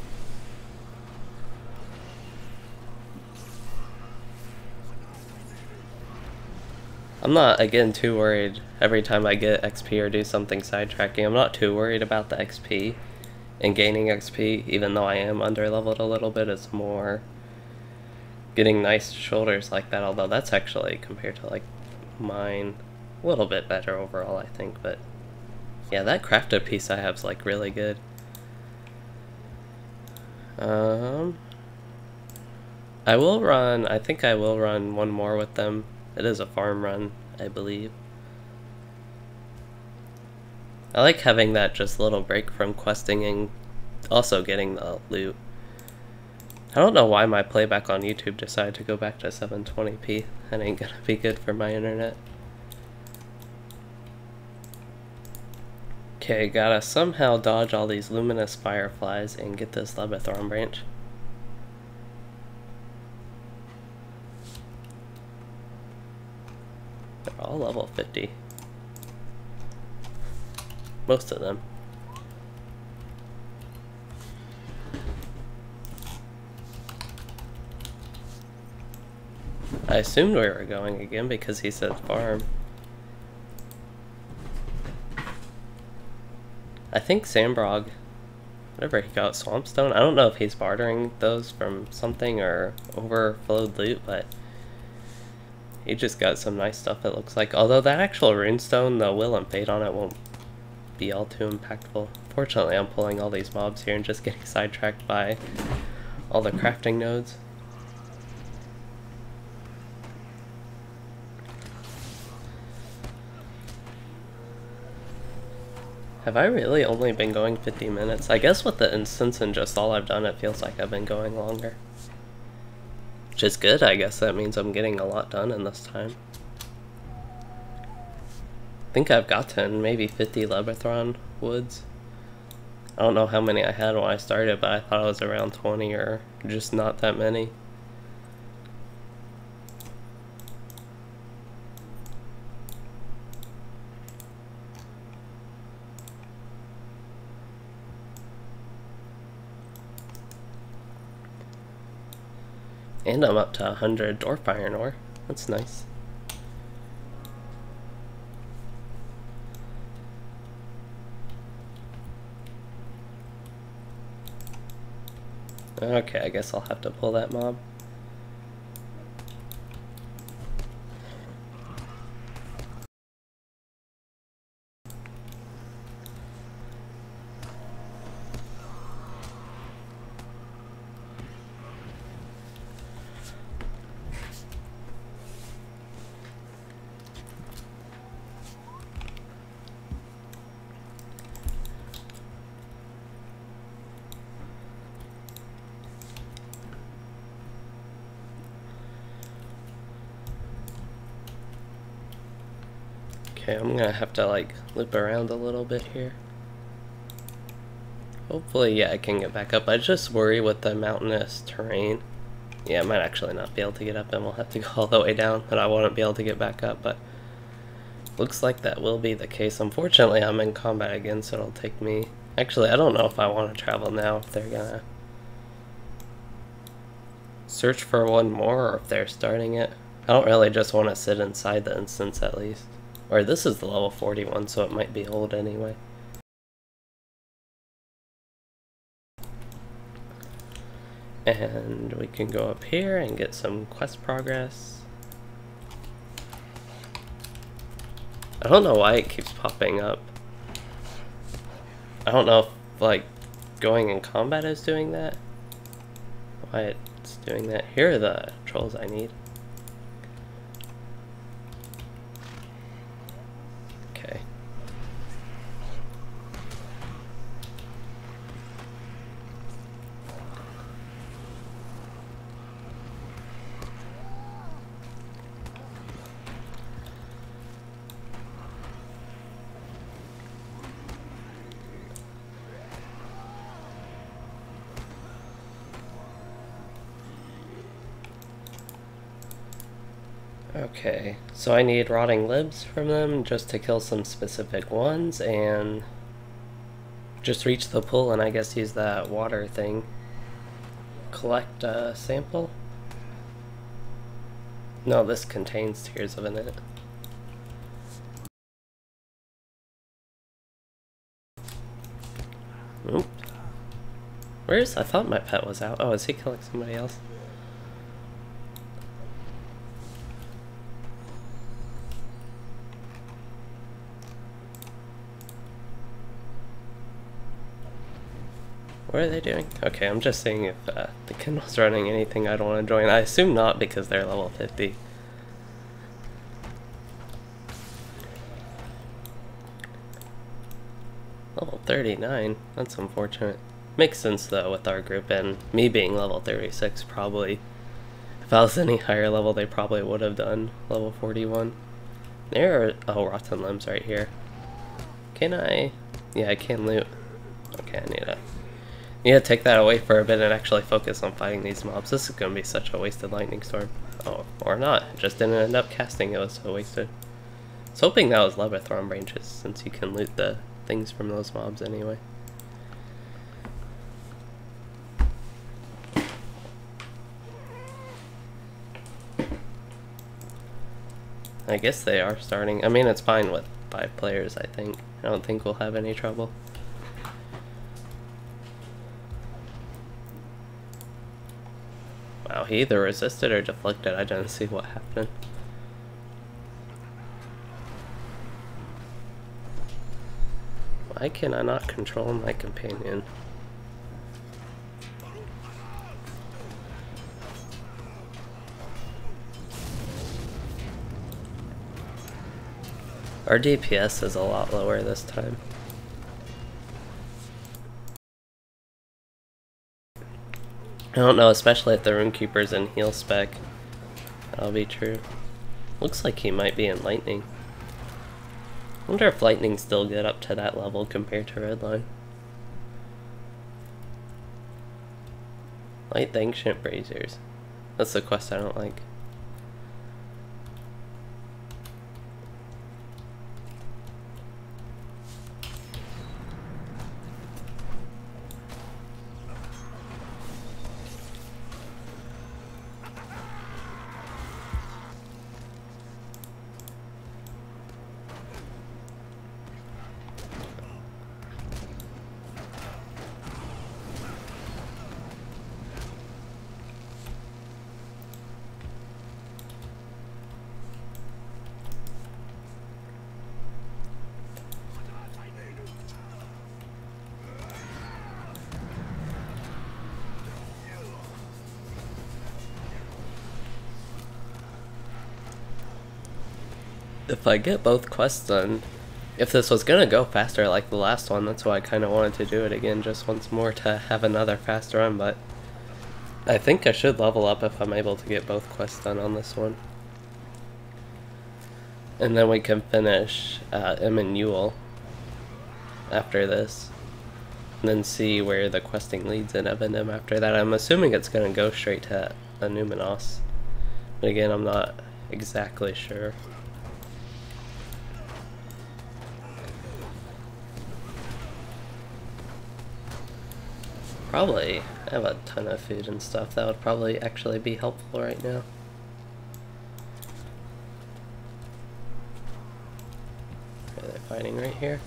I'm not, again, too worried every time I get XP or do something sidetracking. I'm not too worried about the XP and gaining XP, even though I am under-leveled a little bit. It's more getting nice shoulders like that, although that's actually, compared to like mine, a little bit better overall, I think. But yeah, that crafted piece I have is like really good. I think I will run one more with them. It is a farm run, I believe. I like having that just little break from questing and also getting the loot. I don't know why my playback on YouTube decided to go back to 720p. That ain't gonna be good for my internet. Okay, gotta somehow dodge all these luminous fireflies and get this Lebethorn branch. They're all level 50. Most of them. I assumed we were going again because he said farm. I think Sandbrog, whatever he got, Swampstone, I don't know if he's bartering those from something or overflowed loot, but he just got some nice stuff, it looks like. Although that actual runestone, the will and fate on it won't be all too impactful. Fortunately, I'm pulling all these mobs here and just getting sidetracked by all the crafting nodes. Have I really only been going 50 minutes? I guess with the instance and just all I've done, it feels like I've been going longer. Which is good, I guess that means I'm getting a lot done in this time. I think I've gotten maybe 50 Lebathron woods. I don't know how many I had when I started, but I thought it was around 20 or just not that many. And I'm up to 100 dwarf iron ore. That's nice. Okay, I guess I'll have to pull that mob. Okay, I'm gonna have to like loop around a little bit here. Hopefully, yeah, I can get back up. I just worry with the mountainous terrain. Yeah, I might actually not be able to get up and we'll have to go all the way down and I won't be able to get back up, but looks like that will be the case. Unfortunately, I'm in combat again, so it'll take me... Actually, I don't know if I want to travel now, if they're gonna search for one more or if they're starting it. I don't really just want to sit inside the instance at least. Or this is the level 41, so it might be old anyway. And we can go up here and get some quest progress. I don't know why it keeps popping up. I don't know if, like, going in combat is doing that. Why it's doing that. Here are the trolls I need. Okay. Okay, so I need rotting libs from them just to kill some specific ones and just reach the pool and I guess use that water thing. Collect a sample? No, this contains tears of it. Oop. Where's... I thought my pet was out. Oh, is he killing somebody else? What are they doing? Okay, I'm just seeing if the Kindle's running anything I'd want to join. I assume not because they're level 50. Level 39? That's unfortunate. Makes sense though with our group and me being level 36 probably. If I was any higher level they probably would have done level 41. There are... oh, rotten limbs right here. Can I... yeah, I can loot. Okay, I need to take that away for a bit and actually focus on fighting these mobs. This is going to be such a wasted lightning storm. Oh, or not. It just didn't end up casting. It was so wasted. I was hoping that was Lebathron branches, since you can loot the things from those mobs anyway. I guess they are starting. I mean, it's fine with 5 players, I think. I don't think we'll have any trouble. he either resisted or deflected. I didn't see what happened. Why can I not control my companion? Our DPS is a lot lower this time. I don't know, especially if the Runekeeper's in heal spec. That'll be true. Looks like he might be in Lightning. I wonder if Lightning still get up to that level compared to Redline. Light the Ancient Braziers. That's the quest I don't like. If I get both quests done, if this was gonna go faster like the last one, that's why I kind of wanted to do it again just once more to have another fast run, but I think I should level up if I'm able to get both quests done on this one. And then we can finish Emyn Uial after this, and then see where the questing leads in Evendim after that. I'm assuming it's gonna go straight to Numenos, but again, I'm not exactly sure. Probably, I have a ton of food and stuff. That would probably actually be helpful right now. Okay, they're fighting right here.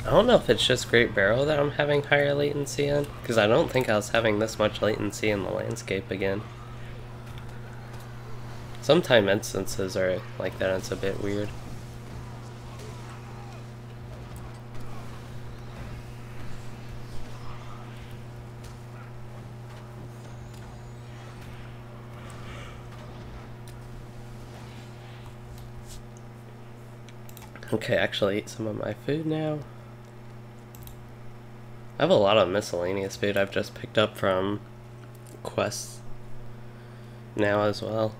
I don't know if it's just Great Barrow that I'm having higher latency in, because I don't think I was having this much latency in the landscape again. Sometimes instances are like that, and it's a bit weird. Okay, actually eat some of my food now. I have a lot of miscellaneous food I've just picked up from quests now as well.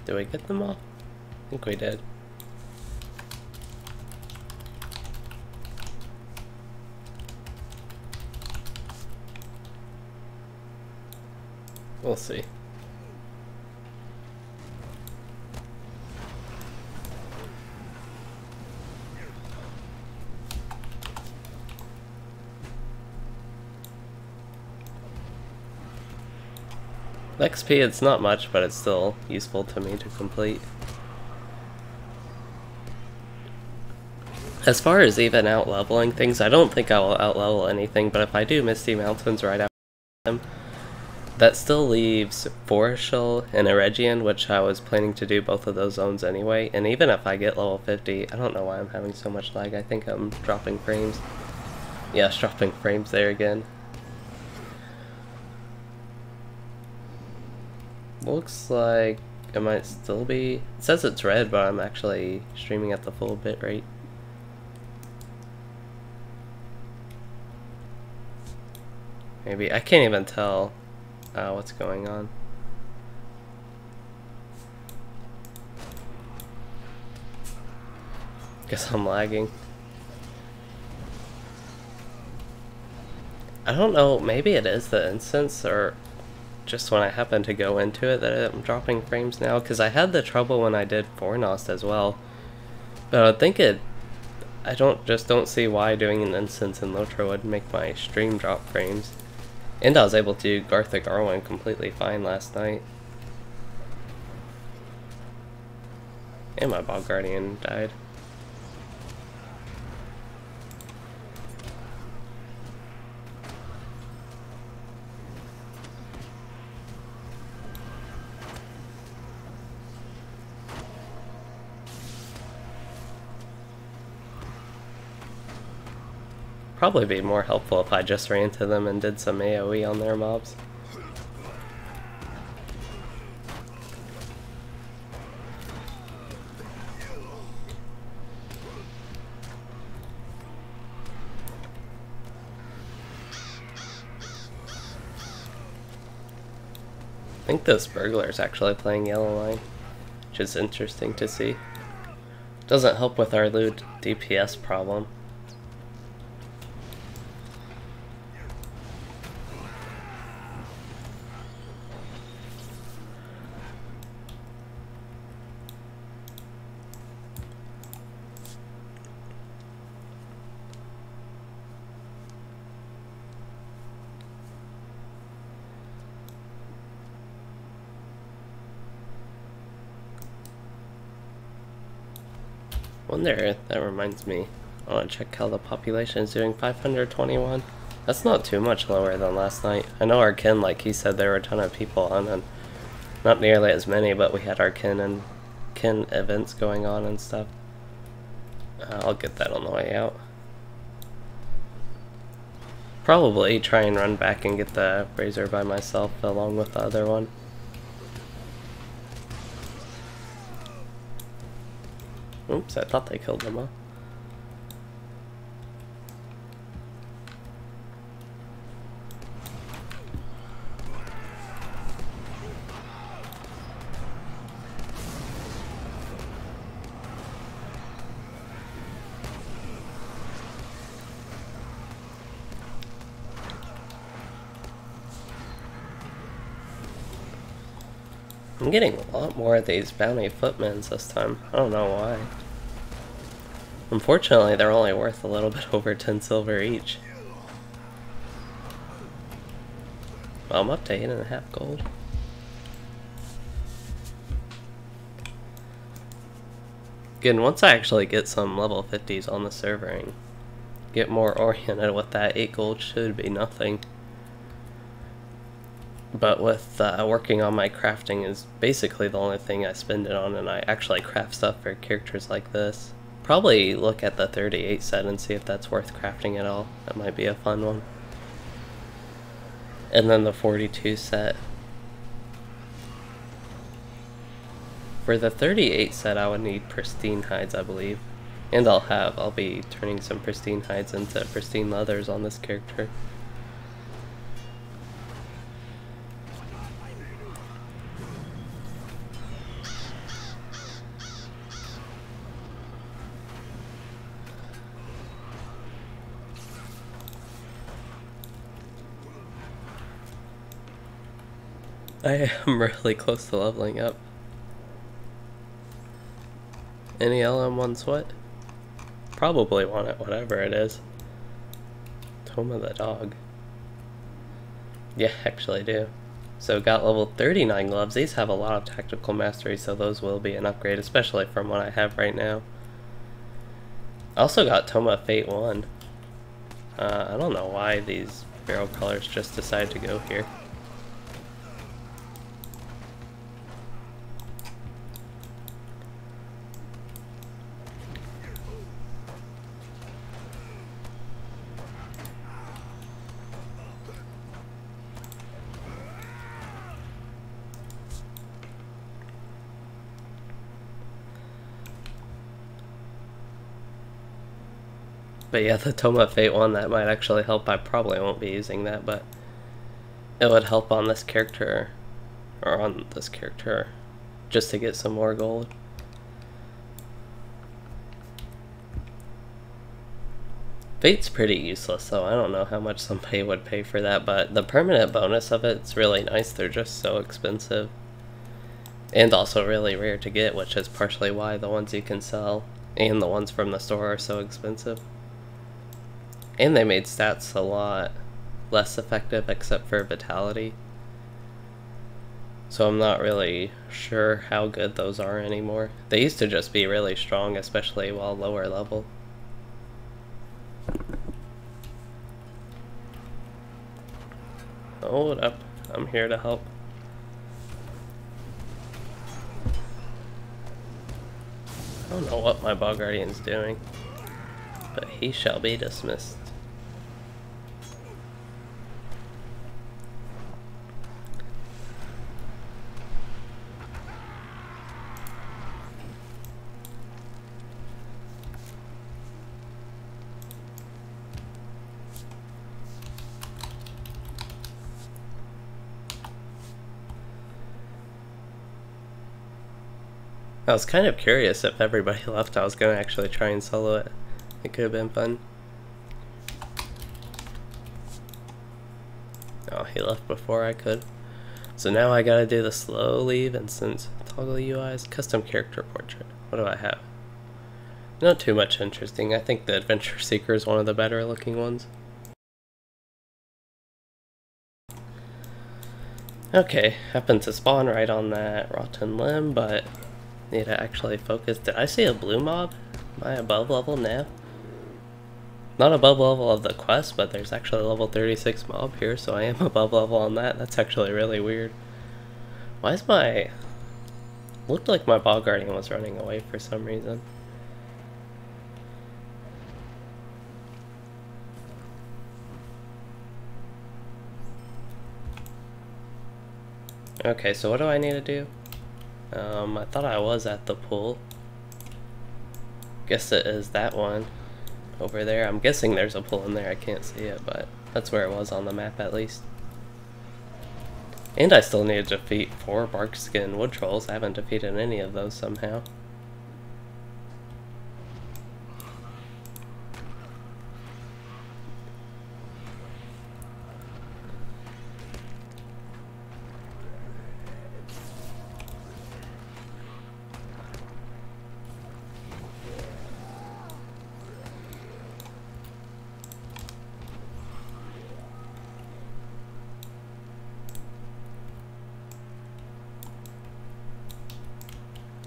Did we get them all? I think we did. We'll see. XP, it's not much, but it's still useful to me to complete. As far as even out-leveling things, I don't think I will out-level anything, but if I do Misty Mountains right after them, that still leaves Forestial and Eregion, which I was planning to do both of those zones anyway, and even if I get level 50, I don't know why I'm having so much lag. I think I'm dropping frames. Yeah, it's dropping frames there again. Looks like it might still be... It says it's red, but I'm actually streaming at the full bit rate. Maybe, I can't even tell what's going on. Guess I'm lagging. I don't know, maybe it is the instance, or just when I happen to go into it that I'm dropping frames now, because I had the trouble when I did Fornost as well. But I think I don't see why doing an instance in LOTRO would make my stream drop frames. And I was able to do Garth the Garwin completely fine last night. And my Bog Guardian died. Probably be more helpful if I just ran to them and did some AoE on their mobs. I think this burglar's actually playing yellow line, which is interesting to see. Doesn't help with our loot DPS problem. Wonder, that reminds me, I want to check how the population is doing. 521. That's not too much lower than last night. I know our kin, like he said, there were a ton of people on, and not nearly as many, but we had our kin events going on and stuff. I'll get that on the way out. Probably try and run back and get the Razor by myself along with the other one. Oops, I thought they killed them all. I'm getting a lot more of these bounty footmans this time. I don't know why. Unfortunately, they're only worth a little bit over 10 silver each. Well, I'm up to 8.5 gold. Again, once I actually get some level 50s on the server and get more oriented with that, 8 gold should be nothing. But with working on my crafting is basically the only thing I spend it on, and I actually craft stuff for characters like this. Probably look at the 38 set and see if that's worth crafting at all. That might be a fun one. And then the 42 set. For the 38 set I would need pristine hides, I believe. And I'll be turning some pristine hides into pristine leathers on this character. I am really close to leveling up. Any LM1 sweat? Probably want it, whatever it is. Tome of the dog. Yeah, actually do. So got level 39 gloves. These have a lot of tactical mastery, so those will be an upgrade, especially from what I have right now. Also got Tome of Fate 1. I don't know why these barrel colors just decided to go here. But yeah, the Tome of Fate one, that might actually help. I probably won't be using that, but it would help on this character, or on this character, just to get some more gold. Fate's pretty useless though. I don't know how much somebody would pay for that, but the permanent bonus of it's really nice. They're just so expensive. And also really rare to get, which is partially why the ones you can sell and the ones from the store are so expensive. And they made stats a lot less effective except for vitality. So I'm not really sure how good those are anymore. They used to just be really strong, especially while lower level. Hold up, I'm here to help. I don't know what my Bog Guardian's doing, but he shall be dismissed. I was kind of curious if everybody left. I was going to actually try and solo it. It could have been fun. Oh, he left before I could. So now I gotta do the slow leave instance. Toggle UIs, custom character portrait. What do I have? Not too much interesting. I think the Adventure Seeker is one of the better looking ones. Okay, happened to spawn right on that rotten limb, but need to actually focus. Did I see a blue mob? Am I above level now? Not above level of the quest, but there's actually a level 36 mob here, so I am above level on that. That's actually really weird. Why is my... Looked like my Bog Guardian was running away for some reason. Okay, so what do I need to do? I thought I was at the pool. Guess it is that one over there. I'm guessing there's a pool in there. I can't see it, but that's where it was on the map at least. And I still need to defeat 4 Barkskin Wood Trolls. I haven't defeated any of those somehow.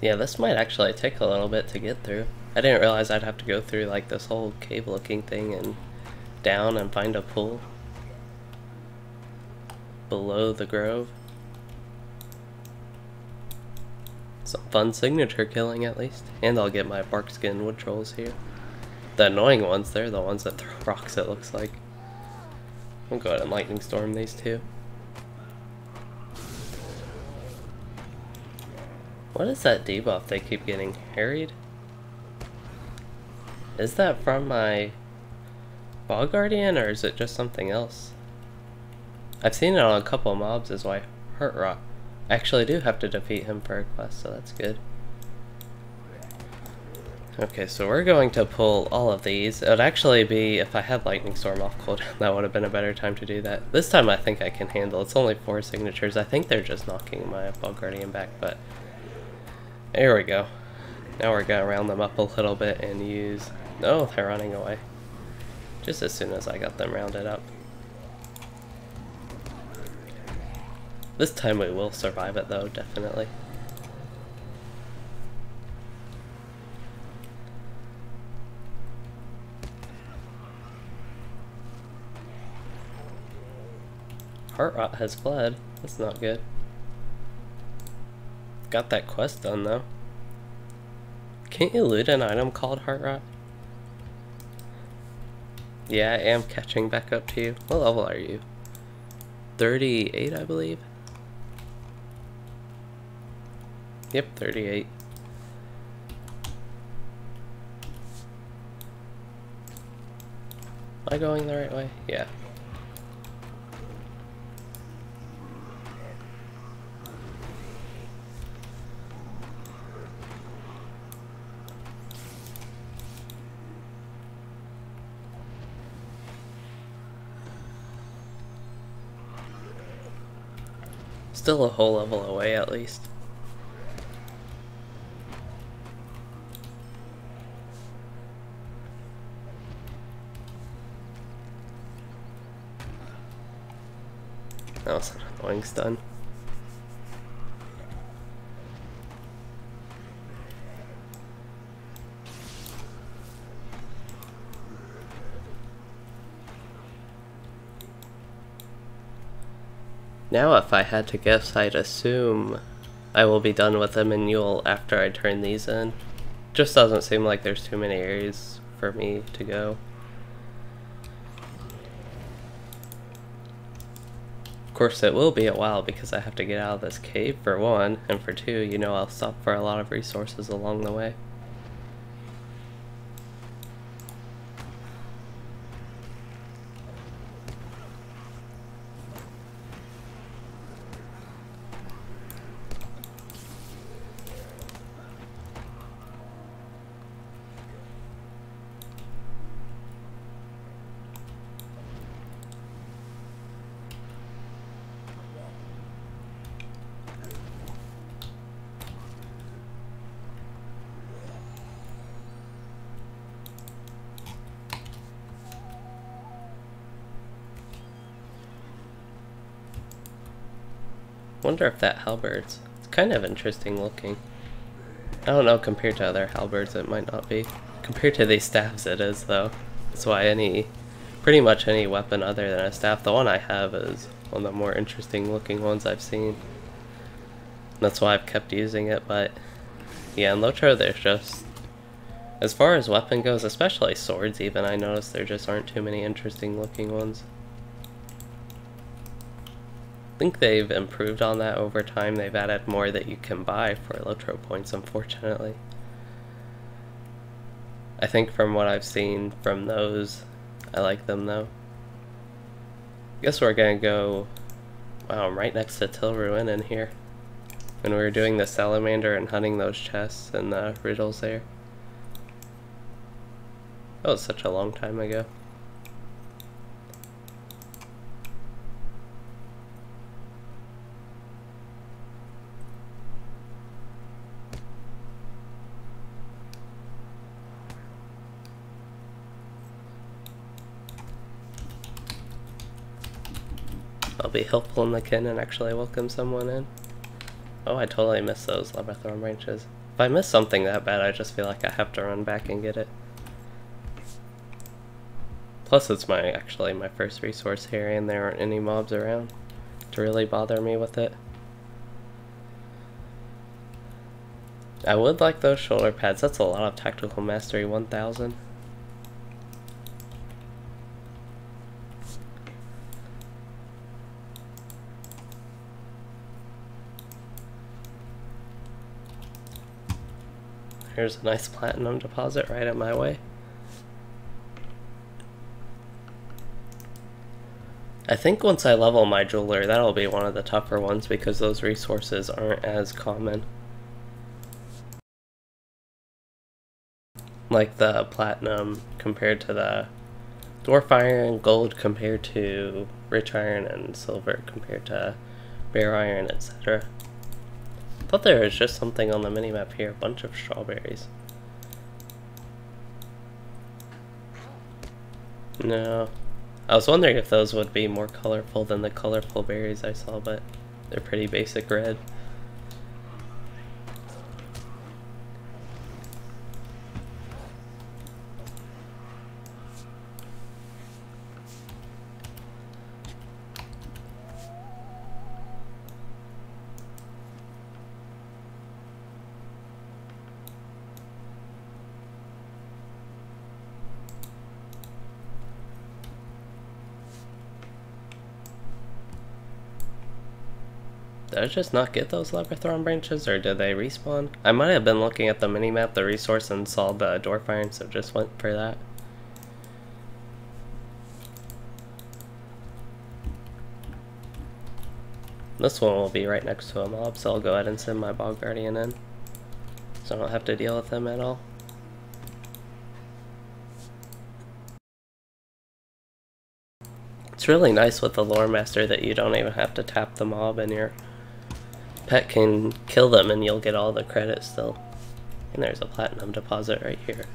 Yeah, this might actually take a little bit to get through. I didn't realize I'd have to go through like this whole cave looking thing and down and find a pool below the grove. Some fun signature killing at least. And I'll get my Barkskin Wood Trolls here. The annoying ones, they're the ones that throw rocks, it looks like. I'll go ahead and lightning storm these two. What is that debuff they keep getting? Harried? Is that from my Bog Guardian, or is it just something else? I've seen it on a couple of mobs as well. Hurt Rock. I actually do have to defeat him for a quest, so that's good. Okay, so we're going to pull all of these. It would actually be, if I had Lightning Storm off cooldown, that would have been a better time to do that. This time I think I can handle. It's only 4 signatures. I think they're just knocking my Bog Guardian back, but... There we go. Now we're gonna round them up a little bit and use... Oh, they're running away. Just as soon as I got them rounded up. This time we will survive it though, definitely. Heart Rot has fled. That's not good. Got that quest done though. Can't you loot an item called Heart Rot? Yeah, I am catching back up to you. What level are you? 38, I believe. Yep, 38. Am I going the right way? Yeah. Still a whole level away at least. That was an annoying stun. Now if I had to guess, I'd assume I will be done with them in Uial after I turn these in. Just doesn't seem like there's too many areas for me to go. Of course it will be a while because I have to get out of this cave for one, and for two, you know, I'll stop for a lot of resources along the way. Wonder if that halberd's, it's kind of interesting looking. I don't know, compared to other halberds it might not be. Compared to these staffs it is though. That's why pretty much any weapon other than a staff, the one I have is one of the more interesting looking ones I've seen. That's why I've kept using it, but yeah, in LOTRO there's just, as far as weapon goes, especially swords even, I noticed there just aren't too many interesting looking ones. I think they've improved on that over time. They've added more that you can buy for LOTRO points, unfortunately. I think from what I've seen from those, I like them though. I guess we're gonna go, wow, I'm right next to Till Ruin in here. When we were doing the salamander and hunting those chests and the riddles there. That was such a long time ago. I'll be helpful in the kin and actually welcome someone in. Oh, I totally missed those Labyrinthorn branches. If I miss something that bad, I just feel like I have to run back and get it. Plus, it's actually my first resource here, and there aren't any mobs around to really bother me with it. I would like those shoulder pads. That's a lot of tactical mastery, 1000. Here's a nice platinum deposit right at my way. I think once I level my jeweler, that'll be one of the tougher ones because those resources aren't as common. Like the platinum compared to the dwarf iron, gold compared to rich iron, and silver compared to bare iron, etc. I thought there was just something on the minimap here, a bunch of strawberries. No. I was wondering if those would be more colorful than the colorful berries I saw, but they're pretty basic red. Did I just not get those Labyrinthorn branches, or did they respawn? I might have been looking at the minimap, the resource, and saw the dwarf iron, so just went for that. This one will be right next to a mob, so I'll go ahead and send my Bog Guardian in, so I don't have to deal with them at all. It's really nice with the Lore Master that you don't even have to tap the mob and you're pet can kill them and you'll get all the credit still. And there's a platinum deposit right here.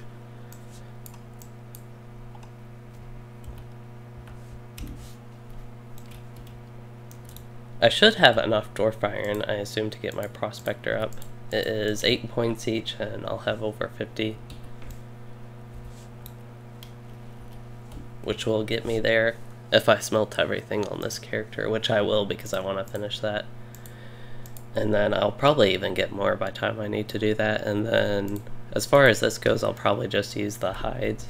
I should have enough dwarf iron, I assume, to get my prospector up. It is 8 points each, and I'll have over 50. Which will get me there if I smelt everything on this character, which I will because I want to finish that. And then I'll probably even get more by the time I need to do that. And then, as far as this goes, I'll probably just use the hides.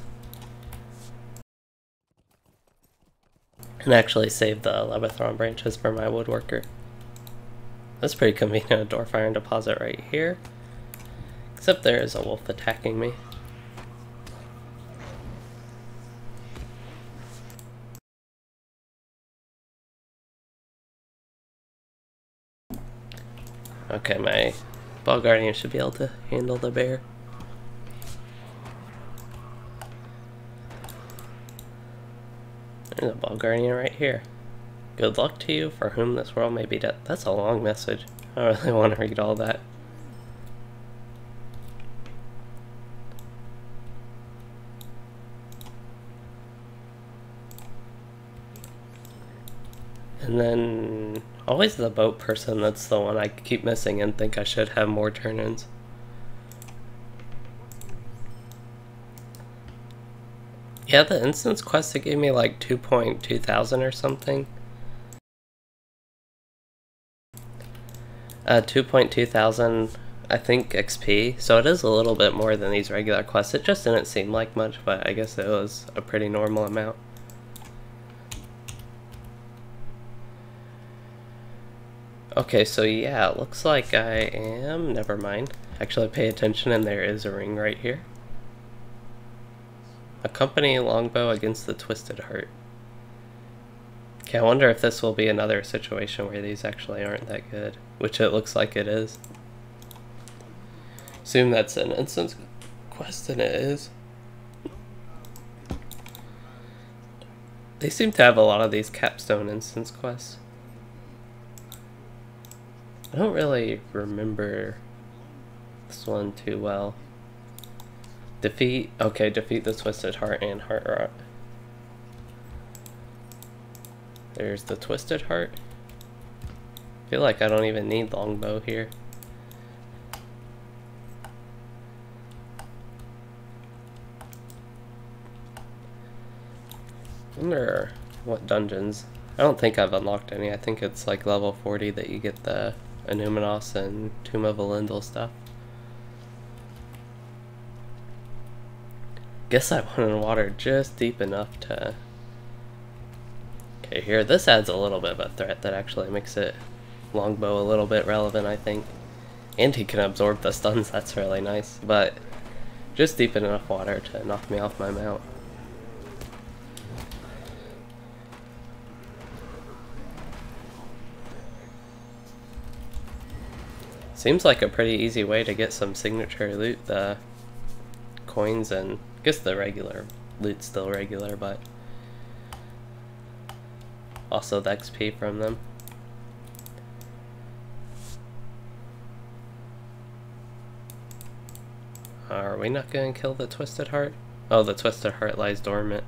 And actually save the Levithron branches for my woodworker. That's pretty convenient, a dwarf iron deposit right here. Except there is a wolf attacking me. Okay, my ball guardian should be able to handle the bear. There's a ball guardian right here. Good luck to you, for whom this world may be dead. That's a long message. I don't really want to read all that. And then, always the boat person, that's the one I keep missing and think I should have more turn-ins. Yeah, the instance quest, it gave me like 2,200 or something. 2,200, I think, XP, so it is a little bit more than these regular quests. It just didn't seem like much, but I guess it was a pretty normal amount. Okay, so yeah, it looks like I am, never mind. Actually pay attention, and there is a ring right here. Accompany longbow against the twisted heart. Okay, I wonder if this will be another situation where these actually aren't that good, which it looks like it is. Assume that's an instance quest, and it is. They seem to have a lot of these capstone instance quests. I don't really remember this one too well. Defeat the twisted heart and heart rot. There's the twisted heart. I feel like I don't even need longbow here. I wonder what dungeons. I don't think I've unlocked any. I think it's like level 40 that you get the Anuminos and Tomb of Elendil stuff. Guess I went in water just deep enough to... Okay, here, this adds a little bit of a threat that actually makes it longbow a little bit relevant, I think. And he can absorb the stuns, that's really nice. But just deep enough water to knock me off my mount. Seems like a pretty easy way to get some signature loot, the coins, and I guess the regular loot's still regular, but also the XP from them. Are we not going to kill the twisted heart? Oh, the twisted heart lies dormant.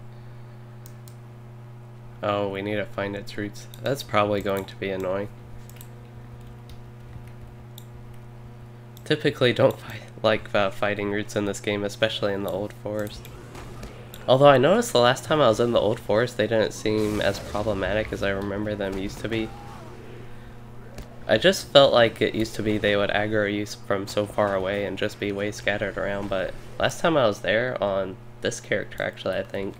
Oh, we need to find its roots. That's probably going to be annoying. Typically don't like fighting roots in this game, especially in the Old Forest. Although I noticed the last time I was in the Old Forest, they didn't seem as problematic as I remember them used to be. I just felt like it used to be they would aggro you from so far away and just be way scattered around, but last time I was there, on this character actually, I think,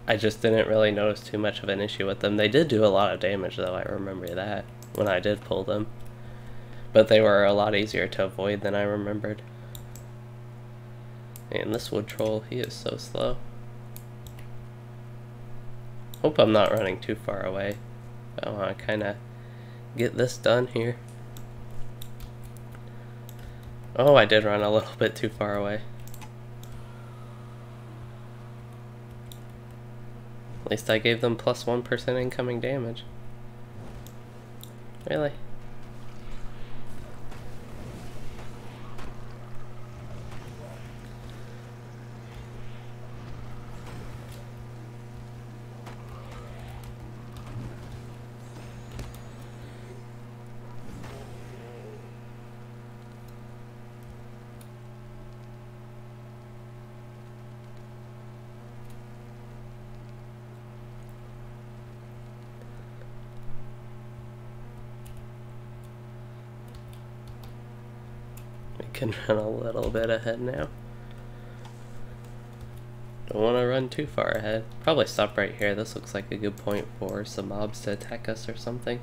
I just didn't really notice too much of an issue with them. They did do a lot of damage though, I remember that, when I did pull them. But they were a lot easier to avoid than I remembered. And this wood troll, he is so slow. Hope I'm not running too far away. I want to kind of get this done here. Oh, I did run a little bit too far away. At least I gave them +1% incoming damage. Really? Can run a little bit ahead now. Don't want to run too far ahead. Probably stop right here. This looks like a good point for some mobs to attack us or something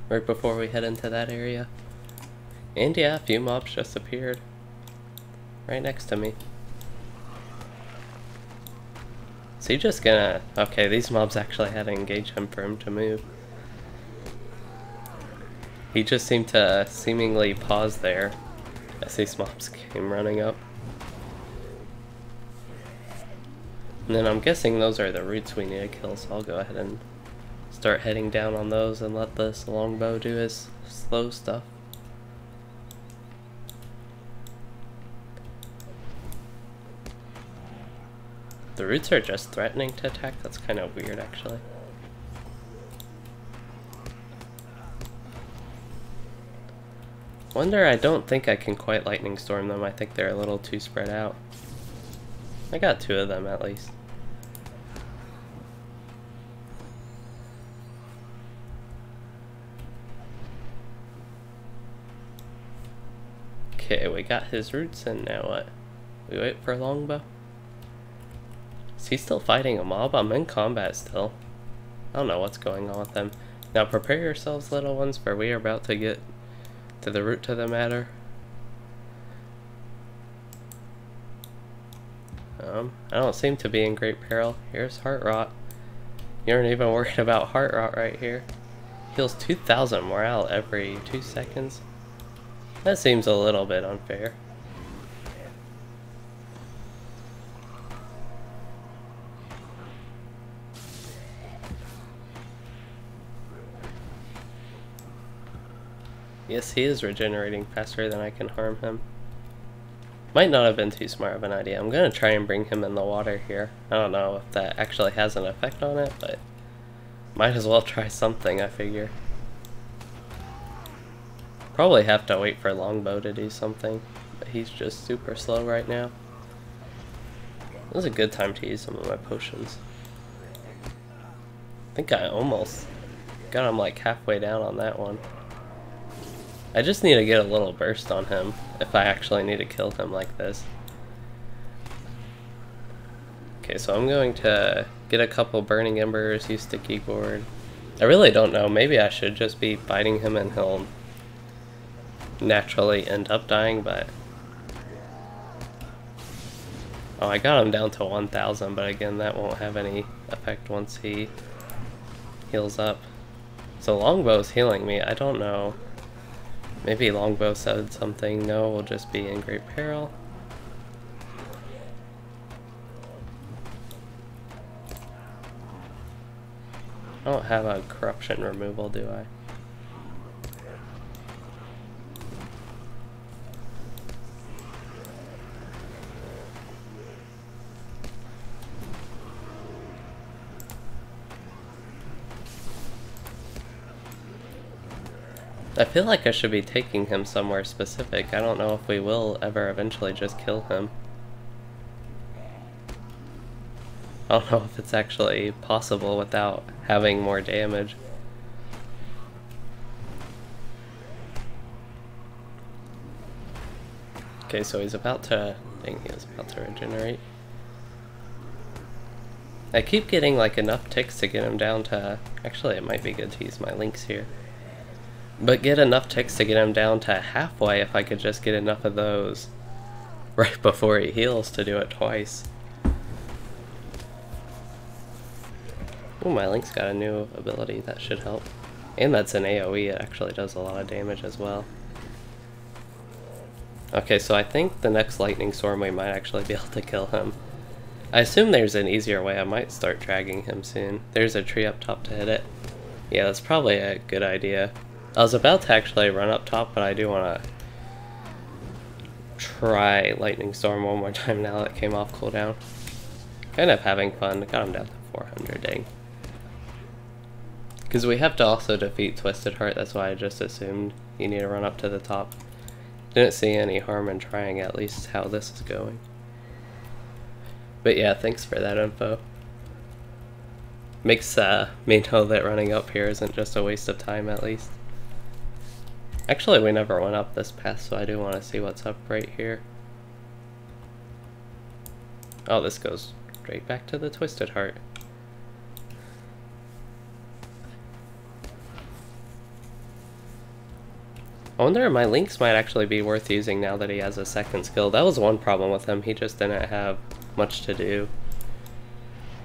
right before we head into that area. And yeah, a few mobs just appeared right next to me. Is he just gonna... Okay, these mobs actually had to engage him for him to move. He just seemed to seemingly pause there as these mobs came running up. And then I'm guessing those are the roots we need to kill, so I'll go ahead and start heading down on those and let this longbow do his slow stuff. The roots are just threatening to attack? That's kind of weird, actually. Wonder, I don't think I can quite lightning storm them. I think they're a little too spread out. I got 2 of them at least. Okay, we got his roots, and now what? We wait for longbow? Is he still fighting a mob? I'm in combat still. I don't know what's going on with them. Now prepare yourselves, little ones, for we are about to get to the root to the matter. I don't seem to be in great peril. Here's heart rot. You aren't even worried about heart rot right here. Heals 2,000 morale every 2 seconds. That seems a little bit unfair. Yes, he is regenerating faster than I can harm him. Might not have been too smart of an idea. I'm gonna try and bring him in the water here. I don't know if that actually has an effect on it, but might as well try something, I figure. Probably have to wait for longbow to do something, but he's just super slow right now. This is a good time to use some of my potions. I think I almost got him like halfway down on that one. I just need to get a little burst on him if I actually need to kill him like this. Okay, so I'm going to get a couple burning embers, use the keyboard. I really don't know, maybe I should just be fighting him and he'll naturally end up dying, but... Oh, I got him down to 1,000, but again, that won't have any effect once he heals up. So longbow's healing me, I don't know. Maybe longbow said something, no, we'll just be in great peril. I don't have a corruption removal, do I? I feel like I should be taking him somewhere specific. I don't know if we will ever eventually just kill him. I don't know if it's actually possible without having more damage. Okay, so he's about to... dang, he was about to regenerate. I keep getting like enough ticks to get him down to... Actually, it might be good to use my links here. But get enough ticks to get him down to halfway if I could just get enough of those right before he heals to do it twice. Oh, my link's got a new ability, that should help. And that's an AoE, it actually does a lot of damage as well. Okay, so I think the next lightning storm we might actually be able to kill him. I assume there's an easier way, I might start dragging him soon. There's a tree up top to hit it. Yeah, that's probably a good idea. I was about to actually run up top, but I do want to try Lightning Storm one more time now that it came off cooldown. Kind of having fun. Got him down to 400, dang. Because we have to also defeat Twisted Heart, that's why I just assumed you need to run up to the top. Didn't see any harm in trying at least how this is going. But yeah, thanks for that info. Makes me know that running up here isn't just a waste of time at least. Actually, we never went up this path, so I do want to see what's up right here. Oh, this goes straight back to the Twisted Heart. I wonder if my links might actually be worth using now that he has a second skill. That was one problem with him, he just didn't have much to do.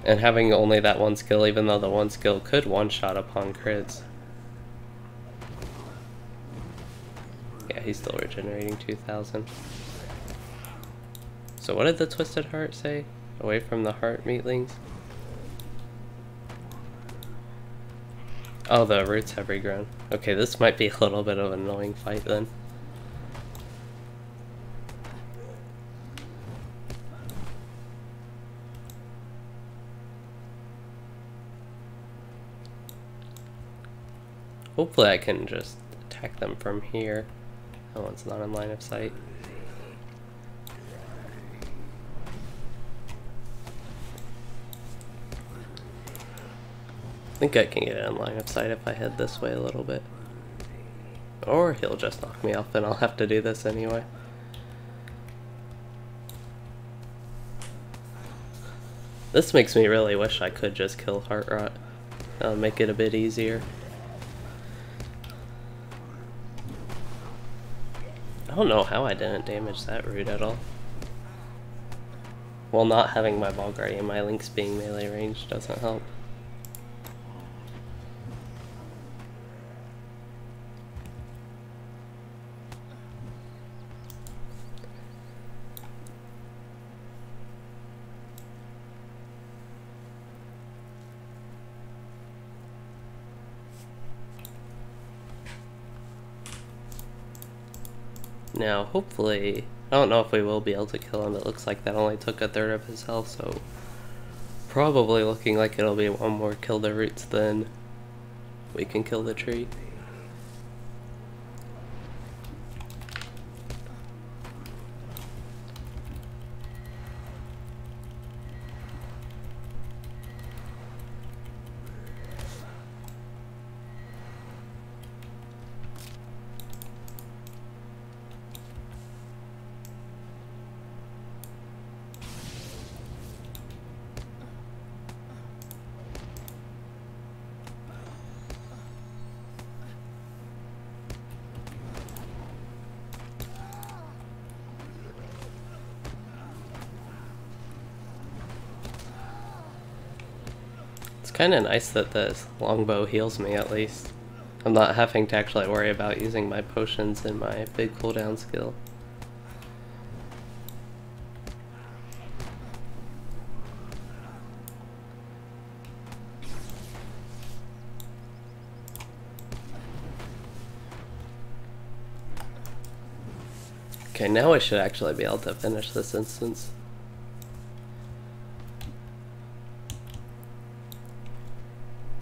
And having only that one skill, even though the one skill could one-shot upon crits. Yeah, he's still regenerating 2,000. So what did the Twisted Heart say? Away from the heart meatlings? Oh, the roots have regrown. Okay, this might be a little bit of an annoying fight then. Hopefully I can just attack them from here. That one's not in line of sight. I think I can get it in line of sight if I head this way a little bit. Or he'll just knock me off and I'll have to do this anyway. This makes me really wish I could just kill Heart Rot. That'll make it a bit easier. I don't know how I didn't damage that root at all. Well, not having my Ball Guardian, my links being melee range doesn't help. Now, hopefully, I don't know if we will be able to kill him. It looks like that only took 1/3 of his health, so probably looking like it'll be one more kill the roots, then we can kill the tree. It's kind of nice that this longbow heals me at least. I'm not having to actually worry about using my potions in my big cooldown skill. Okay, now I should actually be able to finish this instance.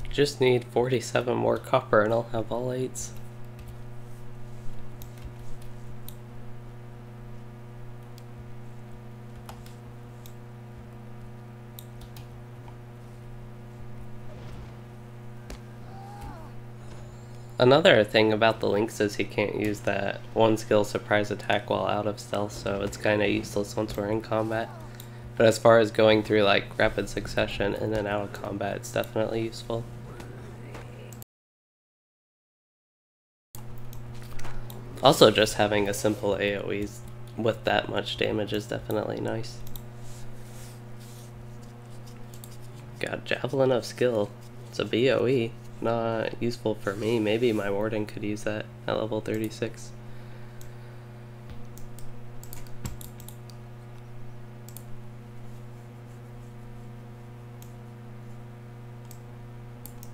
Just need 47 more copper and I'll have all 8s. Another thing about the links is he can't use that one skill surprise attack while out of stealth, so it's kind of useless once we're in combat. But as far as going through like rapid succession in and out of combat, it's definitely useful. Also, just having a simple AoE with that much damage is definitely nice. Got Javelin of Skill. It's a BOE. Not useful for me. Maybe my Warden could use that at level 36.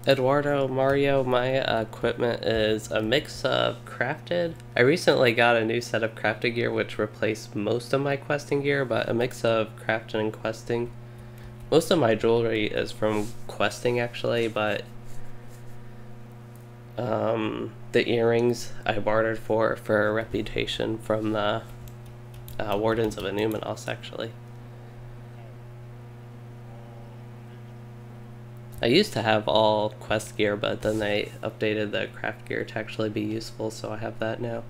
Eduardo, Mario, my equipment is a mix of crafted. I recently got a new set of crafted gear which replaced most of my questing gear, but a mix of crafted and questing. Most of my jewelry is from questing actually, but the earrings I bartered for a reputation from the Wardens of Innuminos actually. I used to have all quest gear, but then they updated the craft gear to actually be useful, so I have that now.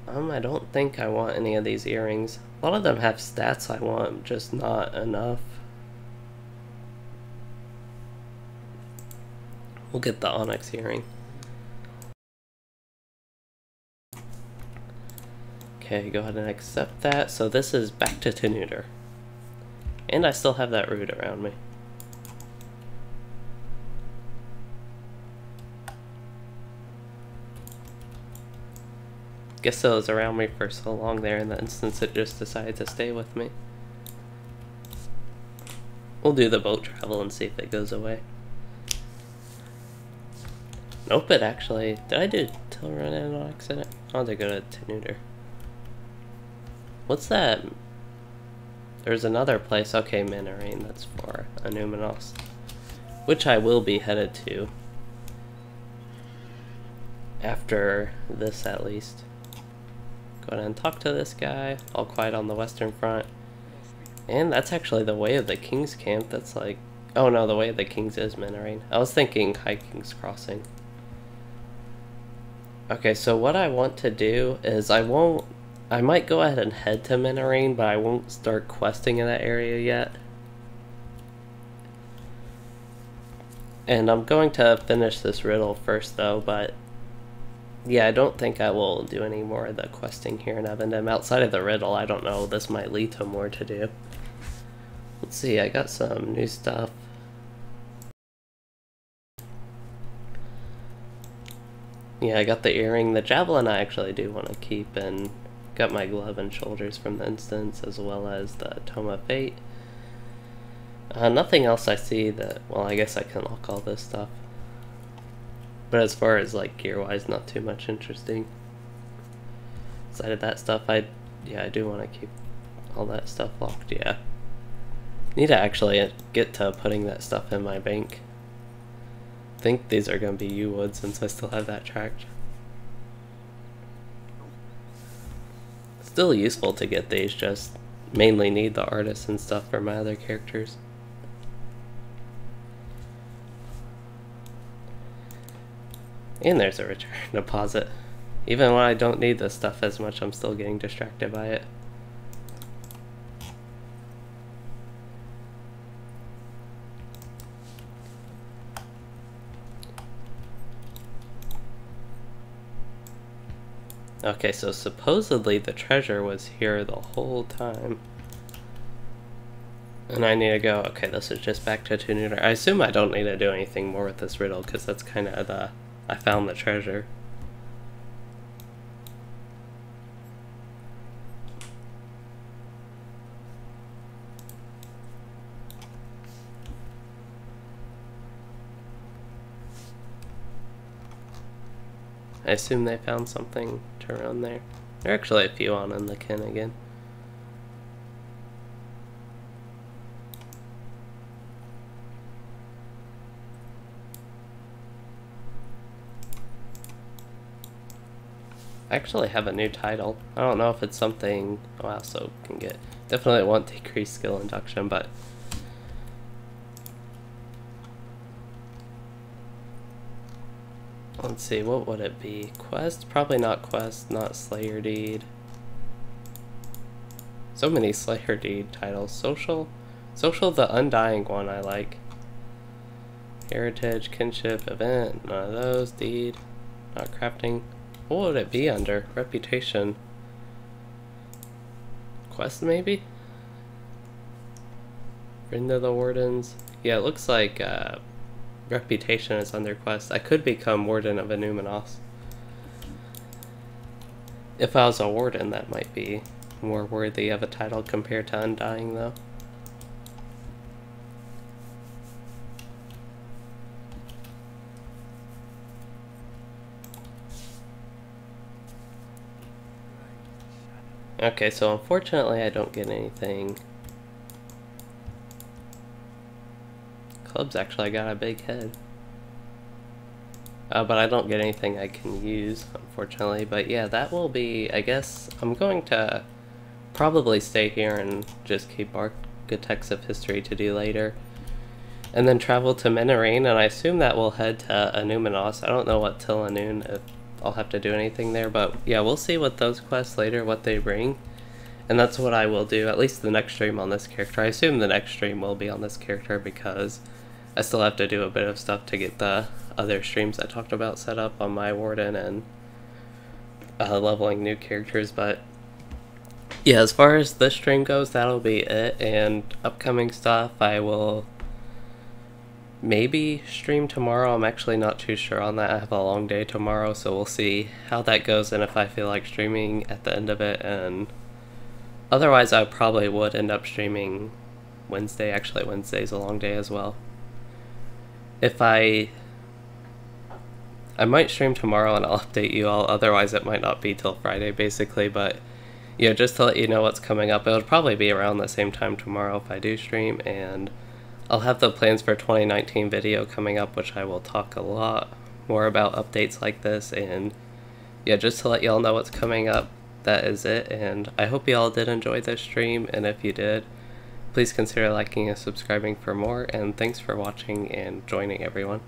I don't think I want any of these earrings. A lot of them have stats I want, just not enough. We'll get the onyx earring. Okay, go ahead and accept that. So this is back to Tenuter. And I still have that root around me. Guess it was around me for so long there in the instance it just decided to stay with me. We'll do the boat travel and see if it goes away. Nope, it actually... Did I do till run in on accident? I'll have to go to Tenuter. What's that? There's another place. Okay, Minarine, that's for Innuminos. Which I will be headed to. After this, at least. Go ahead and talk to this guy. All quiet on the western front. And that's actually the way of the King's camp. That's like... Oh no, the way of the King's is Minarine. I was thinking High King's Crossing. Okay, so what I want to do is I might go ahead and head to Minarine, but I won't start questing in that area yet. And I'm going to finish this riddle first though, but yeah, I don't think I will do any more of the questing here in Evendim. Outside of the riddle, I don't know, this might lead to more to do. Let's see, I got some new stuff. Yeah, I got the earring. The javelin I actually do want to keep, and got my glove and shoulders from the instance, as well as the Tome of Fate. Nothing else I see that, well, I guess I can lock all this stuff. But as far as like gear-wise, not too much interesting. Aside of that stuff, I do want to keep all that stuff locked, yeah. Need to actually get to putting that stuff in my bank. I think these are going to be Uial since I still have that tracked. Still useful to get these, just mainly need the artists and stuff for my other characters. And there's a return deposit. Even when I don't need this stuff as much, I'm still getting distracted by it. Okay, so supposedly the treasure was here the whole time. And I need to go, okay, this is just back to Tenuter. I assume I don't need to do anything more with this riddle, because that's kind of the, I found the treasure. I assume they found something to run there. There are actually a few on in the kin again. I actually have a new title. I don't know if it's something I also can get. Definitely want decreased skill induction, but let's see, what would it be? Quest? Probably not quest, not Slayer Deed. So many Slayer Deed titles. Social? Social, the Undying one I like. Heritage, Kinship, Event, none of those. Deed, not crafting. What would it be under? Reputation. Quest maybe? Friend of the Wardens. Yeah, it looks like Reputation is under quest. I could become Warden of Innuminos. If I was a Warden, that might be more worthy of a title compared to Undying, though. Okay, so unfortunately I don't get anything. Club's actually got a big head. But I don't get anything I can use, unfortunately. But yeah, that will be, I guess, I'm going to probably stay here and just keep Architects of History to do later. And then travel to Menarene, and I assume that we'll head to Anuminos. I don't know what till Anun, if I'll have to do anything there, but yeah, we'll see what those quests later, what they bring. And that's what I will do, at least the next stream on this character. I assume the next stream will be on this character because I still have to do a bit of stuff to get the other streams I talked about set up on my Warden and leveling new characters. But yeah, as far as this stream goes, that'll be it. And upcoming stuff, I will maybe stream tomorrow. I'm actually not too sure on that. I have a long day tomorrow, so we'll see how that goes and if I feel like streaming at the end of it. And otherwise, I probably would end up streaming Wednesday. Actually, Wednesday's a long day as well. If I might stream tomorrow and I'll update you all, otherwise it might not be till Friday basically, but yeah, just to let you know what's coming up, it'll probably be around the same time tomorrow if I do stream, and I'll have the plans for 2019 video coming up, which I will talk a lot more about updates like this, and yeah, just to let y'all know what's coming up, that is it, and I hope y'all did enjoy this stream, and if you did, please consider liking and subscribing for more, and thanks for watching and joining everyone.